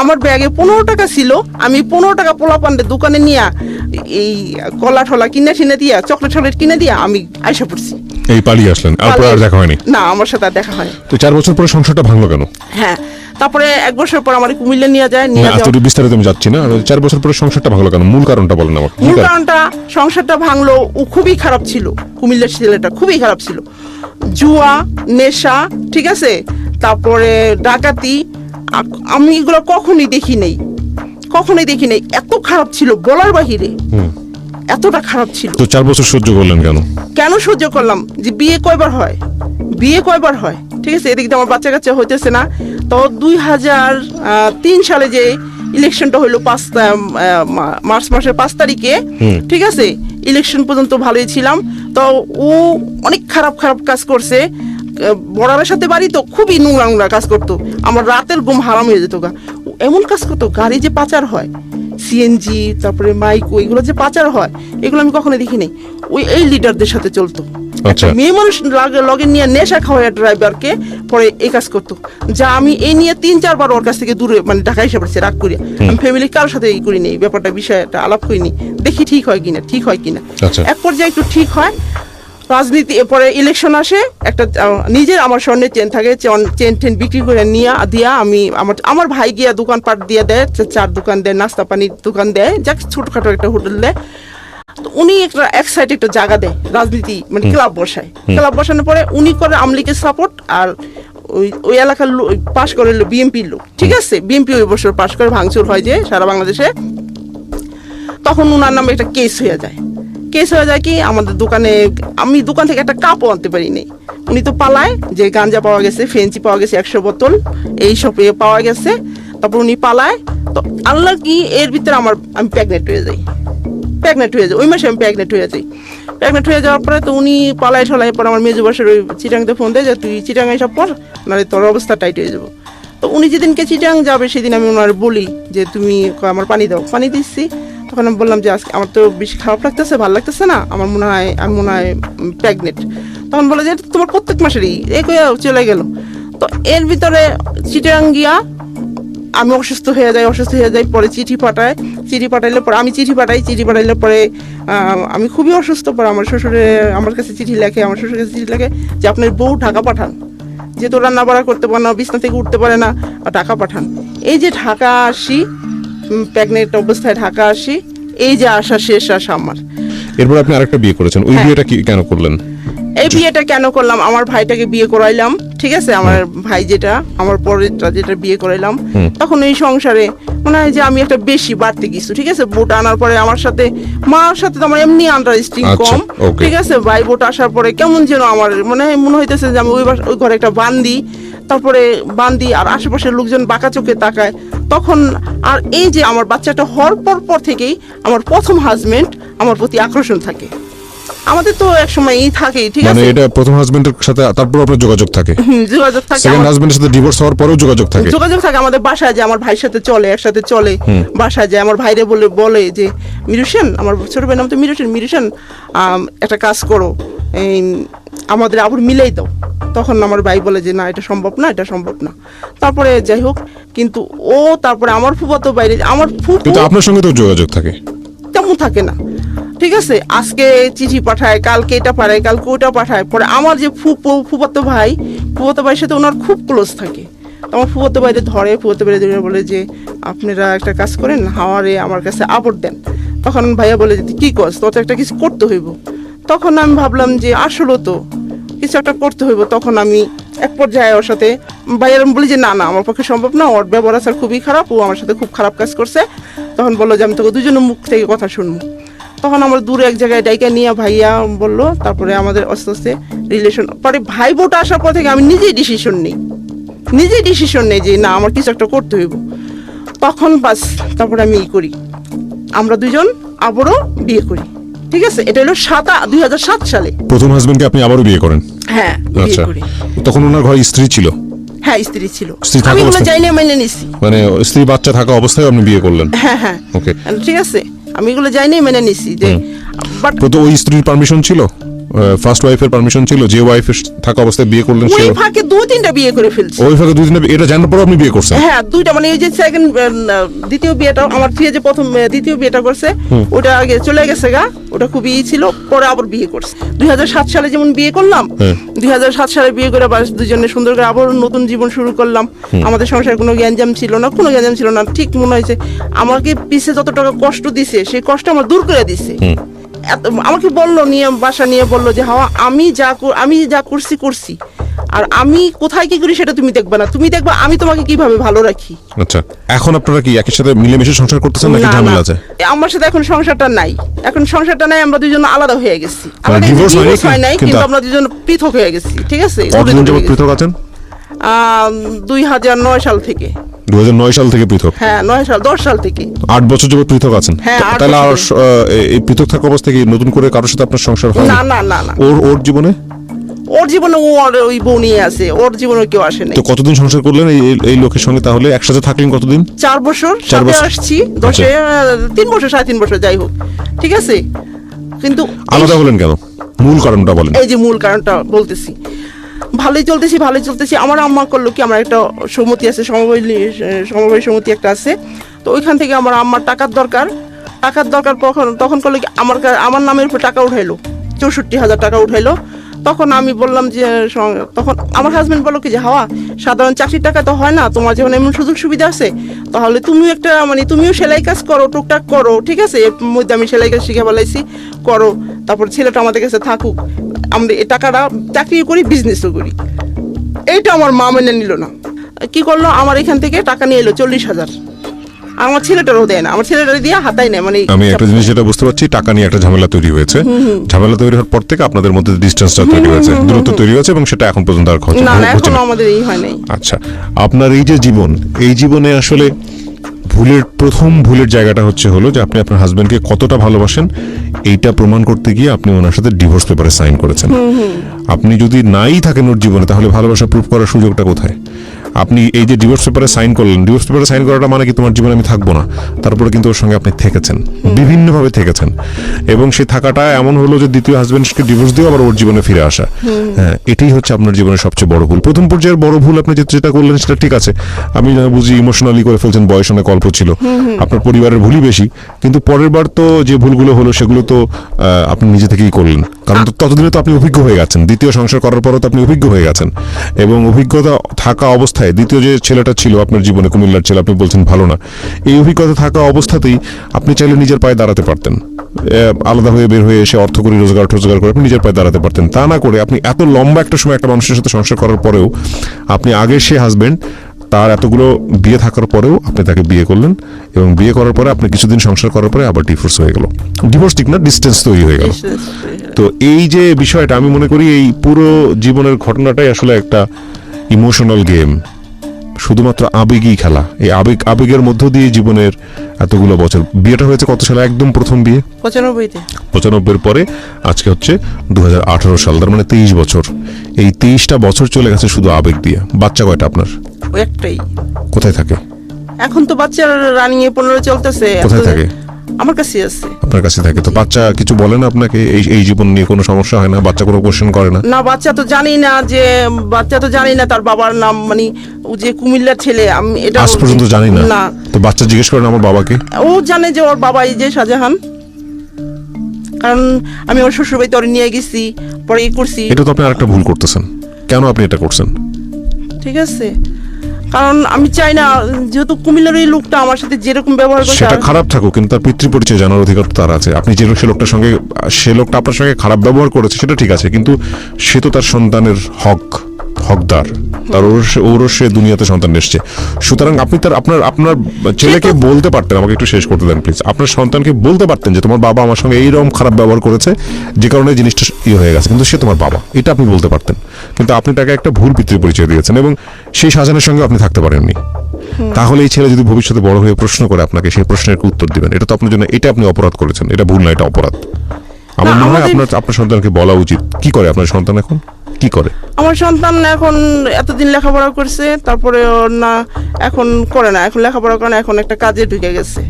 আমার ব্যাগে 15 টাকা ছিল, আমি 15 টাকা পোলা পান্ডে দোকানে নিয়ে এই কলা ঠলা কিনে দিয়া, চকলেট কিনে দিয়া আমি আইসা পড়ছি।
এই পালিয়ে আসলেন, আর দেখা হয়নি?
না, আমার সাথে আর দেখা হয়।
তো 4 বছর পরে সংসারটা ভাঙলো কেন?
হ্যাঁ, তারপরে 1 বছর পর আমার কুমিল্লা নিয়ে যায়।
বিস্তারিত আমি যাচ্ছি না, 4 বছর পরে সংসারটা ভাঙলো কেন, মূল কারণটা বলেন আমাকে।
মূল কারণটা, সংসারটা ভাঙলো, ও খুবই খারাপ ছিল, কুমিল্লার ছেলেটা খুবই খারাপ ছিল। জুয়া, নেশা, ঠিক আছে, তারপরে ডাকাতি, আমি এগুলো কখনোই দেখি নেই, এত খারাপ ছিল বলার বাহিরে, এতটা খারাপ ছিল।
তো 4 বছর সহ্য করলেন কেন?
কেন সহ্য করলাম, যে বিয়ে কয়বার হয়, ঠিক আছে, এদিকে তো আমার বাচ্চা কাচ্চা হইতেছে না। তো 2003 সালে যে ইলেকশনটা হইলো মার্চ মাসের 5 তারিখে, ঠিক আছে, ইলেকশন পর্যন্ত ভালোই ছিলাম। তো ও অনেক খারাপ কাজ করছে, বড়ারের সাথে বাড়ি, তো খুবই নোংরা কাজ করতো, আমার রাতের ঘুম হারাম হয়ে যেত। এমন কাজ করতো, গাড়ি যে পাচার হয়, সিএনজি, তারপরে মাইকো, এগুলো যে পাচার হয়, এগুলো আমি কখনো দেখিনি। এই লিডারদের সাথে চলতো।
আচ্ছা।
মেয়ে মানুষ লগে নিয়ে নেশা খাওয়ায় ড্রাইভারকে, পরে এই কাজ করতো, যা আমি এই নিয়ে 3-4 বার ওর কাছ থেকে দূরে, মানে ঢাকা এসে পড়ছে রাগ করিয়া। আমি ফ্যামিলি কারোর সাথে এই করিনি, এই ব্যাপারটা বিষয়টা আলাপ করিনি, দেখি ঠিক হয় কিনা।
আচ্ছা।
এক পর্যায়ে একটু ঠিক হয়, রাজনীতি, এরপরে ইলেকশন আসে, একটা নিজের আমার স্বর্ণের চেন থাকে, চেন বিক্রি করে দিয়া আমি আমার ভাই গিয়া দোকানপাট দিয়ে দেয়, 4 দোকান দেয়, নাস্তা পানির দোকান দেয়, যাক ছোটখাটো একটা হোটেল দেয়। উনি এক সাইডে একটা জায়গা দেয়, রাজনীতি মানে ক্লাব বসানোর পরে উনি করে আমলিকের সাপোর্ট, আর ওই এলাকার পাশ করে বিএমপির লোক, ঠিক আছে, বিএমপি ওই বছর পাশ করে ভাঙচুর হয় যে সারা বাংলাদেশে। তখন উনার নামে একটা কেস হয়ে যায় কি আমাদের দোকানে, আমি দোকান থেকে একটা কাপও আনতে পারি নাই। উনি তো পালায়, যে গাঞ্জা পাওয়া গেছে, ফেন্সি পাওয়া গেছে 100 বোতল, এইসব পাওয়া গেছে। তারপর উনি পালায়, তো আল্লাহ কি এর ভিতরে আমি প্রেগনেন্ট হয়ে যাই, ওই মাসে আমি প্রেগনেন্ট হয়ে যাওয়ার পরে, তো উনি পালায় পর আমার মেজো বাসার ওই চিটাংতে ফোন দেয় যে তুই চিটাং এসব পর, নাহলে তোর অবস্থা টাইট হয়ে যাবো। তো উনি যেদিনকে চিটাং যাবে সেদিন আমি ওনার বলি যে তুমি আমার পানি দাও, পানি দিচ্ছি। তখন আমি বললাম যে আজকে আমার তো বেশি খারাপ লাগতেছে, ভালো লাগতেছে না, আমি মনে হয় প্রেগনেন্ট। তখন বলে যে তোমার প্রত্যেক মাসেরই চলে গেল। তো এর ভিতরে চিটাং গিয়া আমি অসুস্থ হয়ে যাই, পরে চিঠি পাঠাইলে পরে আমি চিঠি পাঠাইলে পরে আমি খুবই অসুস্থ। পরে আমার শ্বশুরে আমার কাছে চিঠি লেখে, যে আপনার বউ ঢাকা পাঠান, যেহেতু রান্না বাড়া করতে পারে না, বিছনা থেকে উঠতে পারে না, ঢাকা পাঠান। এই যে ঢাকা আসি, প্রেগনেন্ট অবস্থায় ঢাকা আসি, এই যে শেষ আসা আমার।
এরপর আপনি আরেকটা বিয়ে করেছেন, ওই বিয়েটা কি কেন করলেন?
এই বিয়েটা কেন করলাম, আমার ভাইটাকে বিয়ে করাইলাম, ঠিক আছে, আমার ভাই আমার পরেরটা যেটা বিয়ে করাইলাম, তখন এই সংসারে মনে হয় যে আমি একটা বেশি বাড়তে গেছি, ঠিক আছে। বোট আনার পরে আমার সাথে মার সাথে তো আমার এমনি আন্ডারস্ট্যান্ডিং কম, ঠিক আছে। ভাই বোট আসার পরে কেমন যেন আমার মনে হইতেছে যে আমি ওই ঘরে একটা বান্দি, তারপরে বান্দি আর আশেপাশের লোকজন বাঁকা চোখে তাকায়, তখন আর এই যে আমার বাচ্চাটা হওয়ার পর থেকেই আমার প্রথম হাজবেন্ড আমার প্রতি আকর্ষণ থাকে। আমাদের তো এক সময় থাকেই, ঠিক
মানে
আছে,
এটা প্রথম হাজবেন্ডের সাথে তারপর আপনার যোগাযোগ থাকে,
যোগাযোগ থাকে,
সেকেন্ড হাজবেন্ডের সাথে ডিভোর্স হওয়ার পরেও যোগাযোগ থাকে।
যোগাযোগ থাকে। আমাদের বাসায় যায়, আমার ভাইয়ের সাথে চলে, একসাথে চলে, বাসায় যায়। আমার ভাইরে বলে যে মিরুষেন, আমার ছোট ভাইয়ের নাম তো মিরুষেন, একটা কাজ করো, এই আমাদের আবার মিলাই দাও। তখন আমার ভাই বলে যে না, এটা সম্ভব না। তারপরে যাই হোক, কিন্তু তারপরে আমার ফুফাতো বাইরে, আমার
কিন্তু আপনার সঙ্গে তো যোগাযোগ থাকে।
তেমন থাকে না, ঠিক আছে। আজকে চিঠি পাঠায়, কালকে এটা পাঠায়, কালকে ওটা পাঠায়। পরে আমার যে ফুফাতো ভাইয়ের সাথে ওনার খুব ক্লোজ থাকে। আমার ফুফাতো ভাইরে ধরে বলে যে আপনারা একটা কাজ করেন, হাওয়ারে আমার কাছে আবর দেন। তখন ভাইয়া বলে যে কি কস, তোর তো একটা কিছু করতে হইব। তখন আমি ভাবলাম যে আসলে তো কিছু একটা করতে হইব। তখন আমি এক পর্যায়ে ওর সাথে ভাইয়ার বলি যে না আমার পক্ষে সম্ভব না, ওর ব্যবহার আচার খুবই খারাপ, ও আমার সাথে খুব খারাপ কাজ করছে। তখন বললো যে আমি তোকে দুজনের মুখ থেকে কথা শুনবো। তখন আমার দূরে এক জায়গায় ডাইকা নিয়ে ভাইয়া বললো, তারপরে আমাদের আস্তে আস্তে রিলেশন। পরে ভাই বোটা আসার পর থেকে আমি নিজেই ডিসিশন নেই যে না আমার কিছু একটা করতে হইব। তখন বাস, তারপরে আমি করি, আমরা দুজন আবারও বিয়ে করি, ঠিক আছে। এটা হলো 2007 সালে।
প্রথম হাজবেন্ডকে আপনি আবারও বিয়ে করেন?
হ্যাঁ, বিয়ে
আচ্ছা,
করি।
তখন ওনার ঘরে স্ত্রী ছিল?
হ্যাঁ, স্ত্রী ছিল।
স্ত্রী থাকা
আমি এগুলো
অবস্থায়?
যাই না, মেনে নিছি।
মানে স্ত্রী বাচ্চা থাকা অবস্থায় আপনি বিয়ে করলেন?
হ্যাঁ,
ওকে,
ঠিক আছে, আমি এগুলো যাই না, মেনে নিছি যে বাট
তো ওই স্ত্রীর পারমিশন ছিল, ফার্স্ট ওয়াইফের পারমিশন ছিল, যে ওয়াইফের থাকা অবস্থায় বিয়ে করলেন
ওই
সে?
ফাঁকে 2-3টা বিয়ে করে ফেলছি।
ওই ফাঁকে দুই দিন এটা জানার পর আপনি বিয়ে করছেন?
হ্যাঁ, 2টা, মানে এই যে সেকেন্ড দ্বিতীয় বিয়েটা আমার থেকে যে প্রথম দ্বিতীয় বিয়েটা করছে ওটা আগে চলে গেছে গা, ওটা খুবই ছিল। পরে আবার বিয়ে করছে 2007 সালে, যেমন বিয়ে করলাম 2007 সালে বিয়ে করে বাস দুজনে সুন্দর করে আবার নতুন জীবন শুরু করলাম। আমাদের সংসারে কোনো গ্যাঞ্জাম ছিল না, ঠিক মনে হয়েছে আমাকে পিছে যত টাকা কষ্ট দিছে সেই কষ্ট আমার দূর করে দিছে। আমাকে বললো বাসা নিয়ে বললো যে হাওয়া, আমি যা করছি আর আমি কোথায় কি করি সেটা তুমি দেখবা না, তুমি দেখবা আমি তোমাকে কিভাবে ভালো রাখি।
আচ্ছা, এখন আপনারা কি একই সাথে মিলেমিশে সংসার করতেছেন নাকি
না,
ঝামেলা
না,
আছে?
আমার সাথে এখন সংসারটা নাই, আমরা দুজন আলাদা হয়ে গেছি। আমাদের
divorce হয়নি,
divorce হয় নাই,
কিন্তু
কিন্তু আমরা দুজন পৃথক হয়ে গেছি, ঠিক আছে।
কতদিন যাবত পৃথক আছেন?
2009 সাল থেকে।
2009 সাল থেকে পৃথক?
হ্যাঁ, 10 সাল থেকে।
8 বছর যাবত পৃথক আছেন?
হ্যাঁ, 8
তাহলে আর
বছর।
এই পৃথক থাকা অবস্থায় কি নতুন করে কারোর সাথে আপনার সংসার হয়?
না।
ওর জীবনে?
ওর জীবনে ওই বউ নিয়ে আছে, ওর জীবনে কেউ আসে নাই।
তো কতদিন সংসার করলেন এই লোকের সঙ্গে? তাহলে একসাথে থাকলেন কতদিন?
4 বছর।
4
সাথে
বছর।
আসছি 3 বছর 3.5 বছর, যাই হোক, ঠিক আছে। কিন্তু
আলাদা হলেন কেন? মূল কারণটা বলেন।
এই যে মূল কারণটা বলতেছি, ভালোই চলতেছি। আমার আম্মা করলো কি, আমার একটা সমিতি আছে, সমবায় সমিতি একটা আছে, তো ওইখান থেকে আমার আম্মার টাকার দরকার। তখন করলো কি, আমার নামের উপর টাকা উঠাইলো, 64,000 টাকা উঠাইলো। তখন আমি বললাম যে, তখন আমার হাজবেন্ড বললো কি যে হাওয়া, সাধারণ চাকরির টাকা তো হয় না, তোমার যখন এমন সুযোগ সুবিধা আছে, তাহলে তুমিও সেলাই কাজ করো, টুকটাক করো, ঠিক আছে। এর মধ্যে আমি সেলাই কাজ শিখে বলাইছি, করো। তারপর ছেলেটা আমাদের কাছে থাকুক, আমরা এই টাকাটা চাকরিও করি, বিজনেসও করি। এইটা আমার মা মেনে নিল না। কি করলো, আমার এখান থেকে টাকা নিয়ে এলো 40,000। আমার ছেলেটারও দেয় না, আমার ছেলেটার দিয়ে হাতায় নেয়। মানে
আমি একটা জিনিস যেটা বুঝতে পারছি, টাকা নিয়ে একটা ঝামেলা তৈরি হয়েছে। ঝামেলা তৈরি হওয়ার পর থেকে আপনাদের মধ্যে ডিসটেন্সটা তৈরি হয়েছে, দূরত্ব তৈরি হয়েছে, এবং সেটা এখন পর্যন্ত আর হচ্ছে
না,
না।
এখনো আমাদের এই হয় নাই।
আচ্ছা, আপনার এই যে জীবন, এই জীবনে আসলে প্রথম ভুলের জায়গাটা হলো যে আপনি আপনার হাজবেন্ডকে কতটা ভালোবাসেন এইটা প্রমাণ করতে গিয়ে আপনি ওনার সাথে ডিভোর্স পেপারে সাইন করেছেন। আপনি যদি নাই থাকেন ওর জীবনে, তাহলে ভালোবাসা প্রুফ করার সুযোগটা কোথায়? আপনি এই যে ডিভোর্স পেপারে সাইন করলেন, ডিভোর্স পেপারে সাইন করাটা মানে কি তোমার জীবনে আমি থাকবো না? তারপরে কিন্তু ওর সঙ্গে আপনি থেকেছেন, বিভিন্নভাবে থেকেছেন, এবং সেই থাকাটা এমন হলো যে দ্বিতীয় হাজবেন্ডকে ডিভোর্স দিয়ে আবার ওর জীবনে ফিরে আসা। হ্যাঁ, এটাই হচ্ছে আপনার জীবনের সবচেয়ে বড় ভুল। প্রথম পর্যায়ের বড় ভুল আপনি যেটা করলেন সেটা ঠিক আছে, আমি বুঝি ইমোশনালি করে ফেলছেন, বয়স অনেক অল্প ছিল, আপনার পরিবারের ভুলই বেশি। কিন্তু পরের বার তো যে ভুলগুলো হলো সেগুলো তো আপনি নিজে থেকেই করলেন, কারণ ততদিনে তো আপনি অভিজ্ঞ হয়ে গেছেন। দ্বিতীয় সংসার করার পরও তো আপনি অভিজ্ঞ হয়ে গেছেন, এবং অভিজ্ঞতা থাকা অবস্থায় দ্বিতীয় যে ছেলেটা ছিল আপনার জীবনে, কুমিল্লার ছেলে, আপনি বলছেন ভালো না, এই অভিজ্ঞতা থাকা অবস্থাতেই আপনি চাইলে নিজের পায়ে দাঁড়াতে পারতেন। আলাদা হয়ে বের হয়ে এসে অর্থ করে রোজগার করে আপনি নিজের পায়ে দাঁড়াতে পারতেন। তা না করে আপনি এত লম্বা একটা সময় একটা মানুষের সাথে সংসার করার পরেও, আপনি আগের সে হাজবেন্ড, তার এতগুলো বিয়ে থাকার পরেও আপনি তাকে বিয়ে করলেন, এবং বিয়ে করার পরে আপনি কিছুদিন সংসার করার পরে আবার ডিভোর্স হয়ে গেল। ডিভোর্স ঠিক না, ডিস্টেন্স তৈরি হয়ে গেল। তো এই যে বিষয়টা, আমি মনে করি এই পুরো জীবনের ঘটনাটাই আসলে একটা ইমোশনাল গেম, শুধুমাত্র আবেগই খেলা, এই আবেগের মধ্য দিয়ে জীবনের এতগুলো বছর। বিয়েটা হয়েছে কত সালে? একদম প্রথম বিয়ে
95-তে।
95-এর পরে আজকে হচ্ছে 2018 সাল, তার মানে 23 বছর। এই 23টা বছর চলে গেছে শুধু আবেগ দিয়ে। বাচ্চা কয়টা আপনার?
ও একটাই।
কোথায় থাকে?
এখন তো বাচ্চার রানিং এ 15 চলতেছে।
কোথায় থাকে?
আমার কাছে আছে।
আপনার কাছে থাকে। তো বাচ্চা কিছু বলে না আপনাকে? এই জীবন নিয়ে কোনো সমস্যা হয় না? বাচ্চা কোনো কোশ্চেন করে না?
না, বাচ্চা তো জানি না তার বাবার নাম, মানে ও যে কুমিল্লার ছেলে, আমি এটা
আজ পর্যন্ত জানি না?
না।
তো বাচ্চা জিজ্ঞেস করেন আমার বাবাকে?
ও জানে যে ওর বাবা এই যে শাহজাহান, কারণ আমি ওর শ্বশুর বাড়িতে ওর নিয়ে গেছি, পরে করছি।
এটা তো আপনি আরেকটা ভুল করতেছেন। কেন আপনি এটা করছেন?
ঠিক আছে, কারণ আমি চাই না, যেহেতু কুমিল্লার এই লোকটা আমার সাথে যেরকম ব্যবহার করছে,
সেটা খারাপ থাকুক, কিন্তু তার পিতৃ পরিচয় জানার অধিকার তো তার আছে। আপনি যে সে লোকটা আপনার সঙ্গে খারাপ ব্যবহার করেছে সেটা ঠিক আছে, কিন্তু সে তো তার সন্তানের হকদার, ওরও সে দুনিয়াতে সন্তান এসছে। সুতরাং আপনি আপনার ছেলেকে বলতে পারতেন, আমাকে একটু শেষ করতে দেন প্লিজ, আপনার সন্তানকে বলতে পারতেন যে তোমার বাবা আমার সঙ্গে এইরকম খারাপ ব্যবহার করেছে, যে কারণে জিনিসটা হয়ে গেছে, কিন্তু সে তোমার বাবা, এটা আপনি বলতে পারতেন। কিন্তু আপনি তাকে একটা ভুল পিতৃ পরিচয় দিয়েছেন, এবং সেই শাহজাহানের সঙ্গে আপনি থাকতে পারেননি। তাহলে এই ছেলে যদি ভবিষ্যতে বড় হয়ে প্রশ্ন করে আপনাকে, সেই প্রশ্নের উত্তর দিবেন। এটা তো আপনার জন্য, এটা আপনি অপরাধ করেছেন, এটা ভুল না, এটা অপরাধ। আমার মনে হয় আপনার সন্তানকে বলা উচিত। কি করে আপনার সন্তান এখন? কি করে
আমার সন্তান এখন? এতদিন লেখাপড়া করছে, তারপরে না এখন করে না, এখন লেখাপড়া করে না, এখন একটা কাজে ঢুকে গেছে।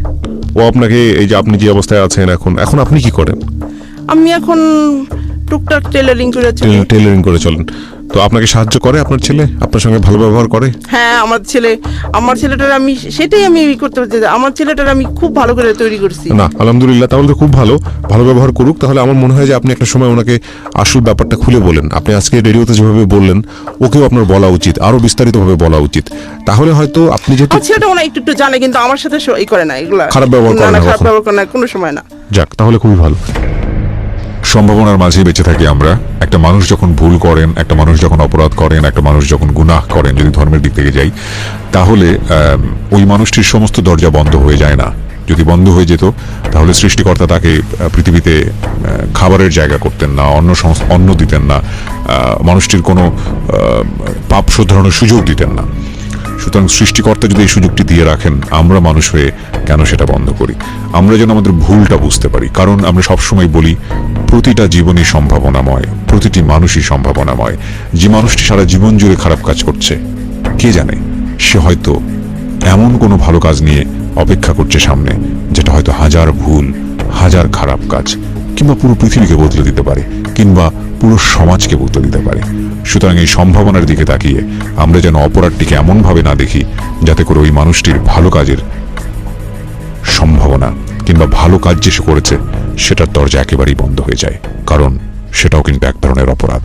ও আপনাকে, এই যে আপনি যে অবস্থায় আছেন এখন আপনি কি করেন?
আমি এখন টুকটাক টেলারিং করে চলি।
টেলারিং করে চলেন। তো আপনাকে সাহায্য করে আপনার ছেলে? আপনার সঙ্গে ভালো ব্যবহার করে?
হ্যাঁ, আমার ছেলেটার আমি সেটাই আমি করতে পারছি, আমার ছেলেটার আমি খুব ভালো করে তৈরি করছি।
না, আলহামদুলিল্লাহ, তাহলে তো খুব ভালো ব্যবহার করুক। তাহলে আমার মনে হয় যে আপনি একটা সময় ওনাকে আসল ব্যাপারটা খুলে বলেন। আপনি আজকে রেডিওতে যেভাবে বললেন, ওকেও আপনার বলা উচিত, আরো বিস্তারিতভাবে বলা উচিত। তাহলে হয়তো আপনি যেহেতু
আমার ছেলেটা মনে হয় একটু জানে, কিন্তু আমার সাথে এই করে না, এগুলা
খারাপ ব্যবহার করে না,
খারাপ ব্যবহার করে না কোনো সময় না।
যাক, তাহলে খুবই ভালো।
সম্ভাবনার মাঝে বেঁচে থাকি আমরা। একটা মানুষ যখন ভুল করেন, একটা মানুষ যখন অপরাধ করেন, একটা মানুষ যখন গুনাহ করেন, যদি ধর্মের দিক থেকে যাই, তাহলে ওই মানুষটির সমস্ত দরজা বন্ধ হয়ে যায় না। যদি বন্ধ হয়ে যেত তাহলে সৃষ্টিকর্তা তাকে পৃথিবীতে খাবারের জায়গা করতেন না, অন্ন দিতেন না, মানুষটির কোনো পাপ শোধরানোর সুযোগ দিতেন না। সুতরাং সৃষ্টিকর্তা যদি এই সুযোগটি দিয়ে রাখেন, আমরা মানুষ হয়ে কেন সেটা বন্ধ করি? আমরা যেন আমাদের ভুলটা বুঝতে পারি। কারণ আমরা সবসময় বলি প্রতিটা জীবনই সম্ভাবনাময়, প্রতিটি মানুষই সম্ভাবনাময়। যে মানুষটি সারা জীবন জুড়ে খারাপ কাজ করছে, কে জানে সে হয়তো এমন কোনো ভালো কাজ নিয়ে অপেক্ষা করছে সামনে, যেটা হয়তো হাজার ভুল, হাজার খারাপ কাজ, কিংবা পুরো পৃথিবীকে বদলে দিতে পারে, কিংবা পুরো সমাজকে বদলে দিতে পারে। সুতরাং এই সম্ভাবনার দিকে তাকিয়ে আমরা যেন অপরাধটিকে এমনভাবে না দেখি যাতে করে ওই মানুষটির ভালো কাজের সম্ভাবনা কিংবা ভালো কাজ যে সে করেছে সেটার দরজা একেবারেই বন্ধ হয়ে যায়, কারণ সেটাও কিন্তু এক ধরনের অপরাধ।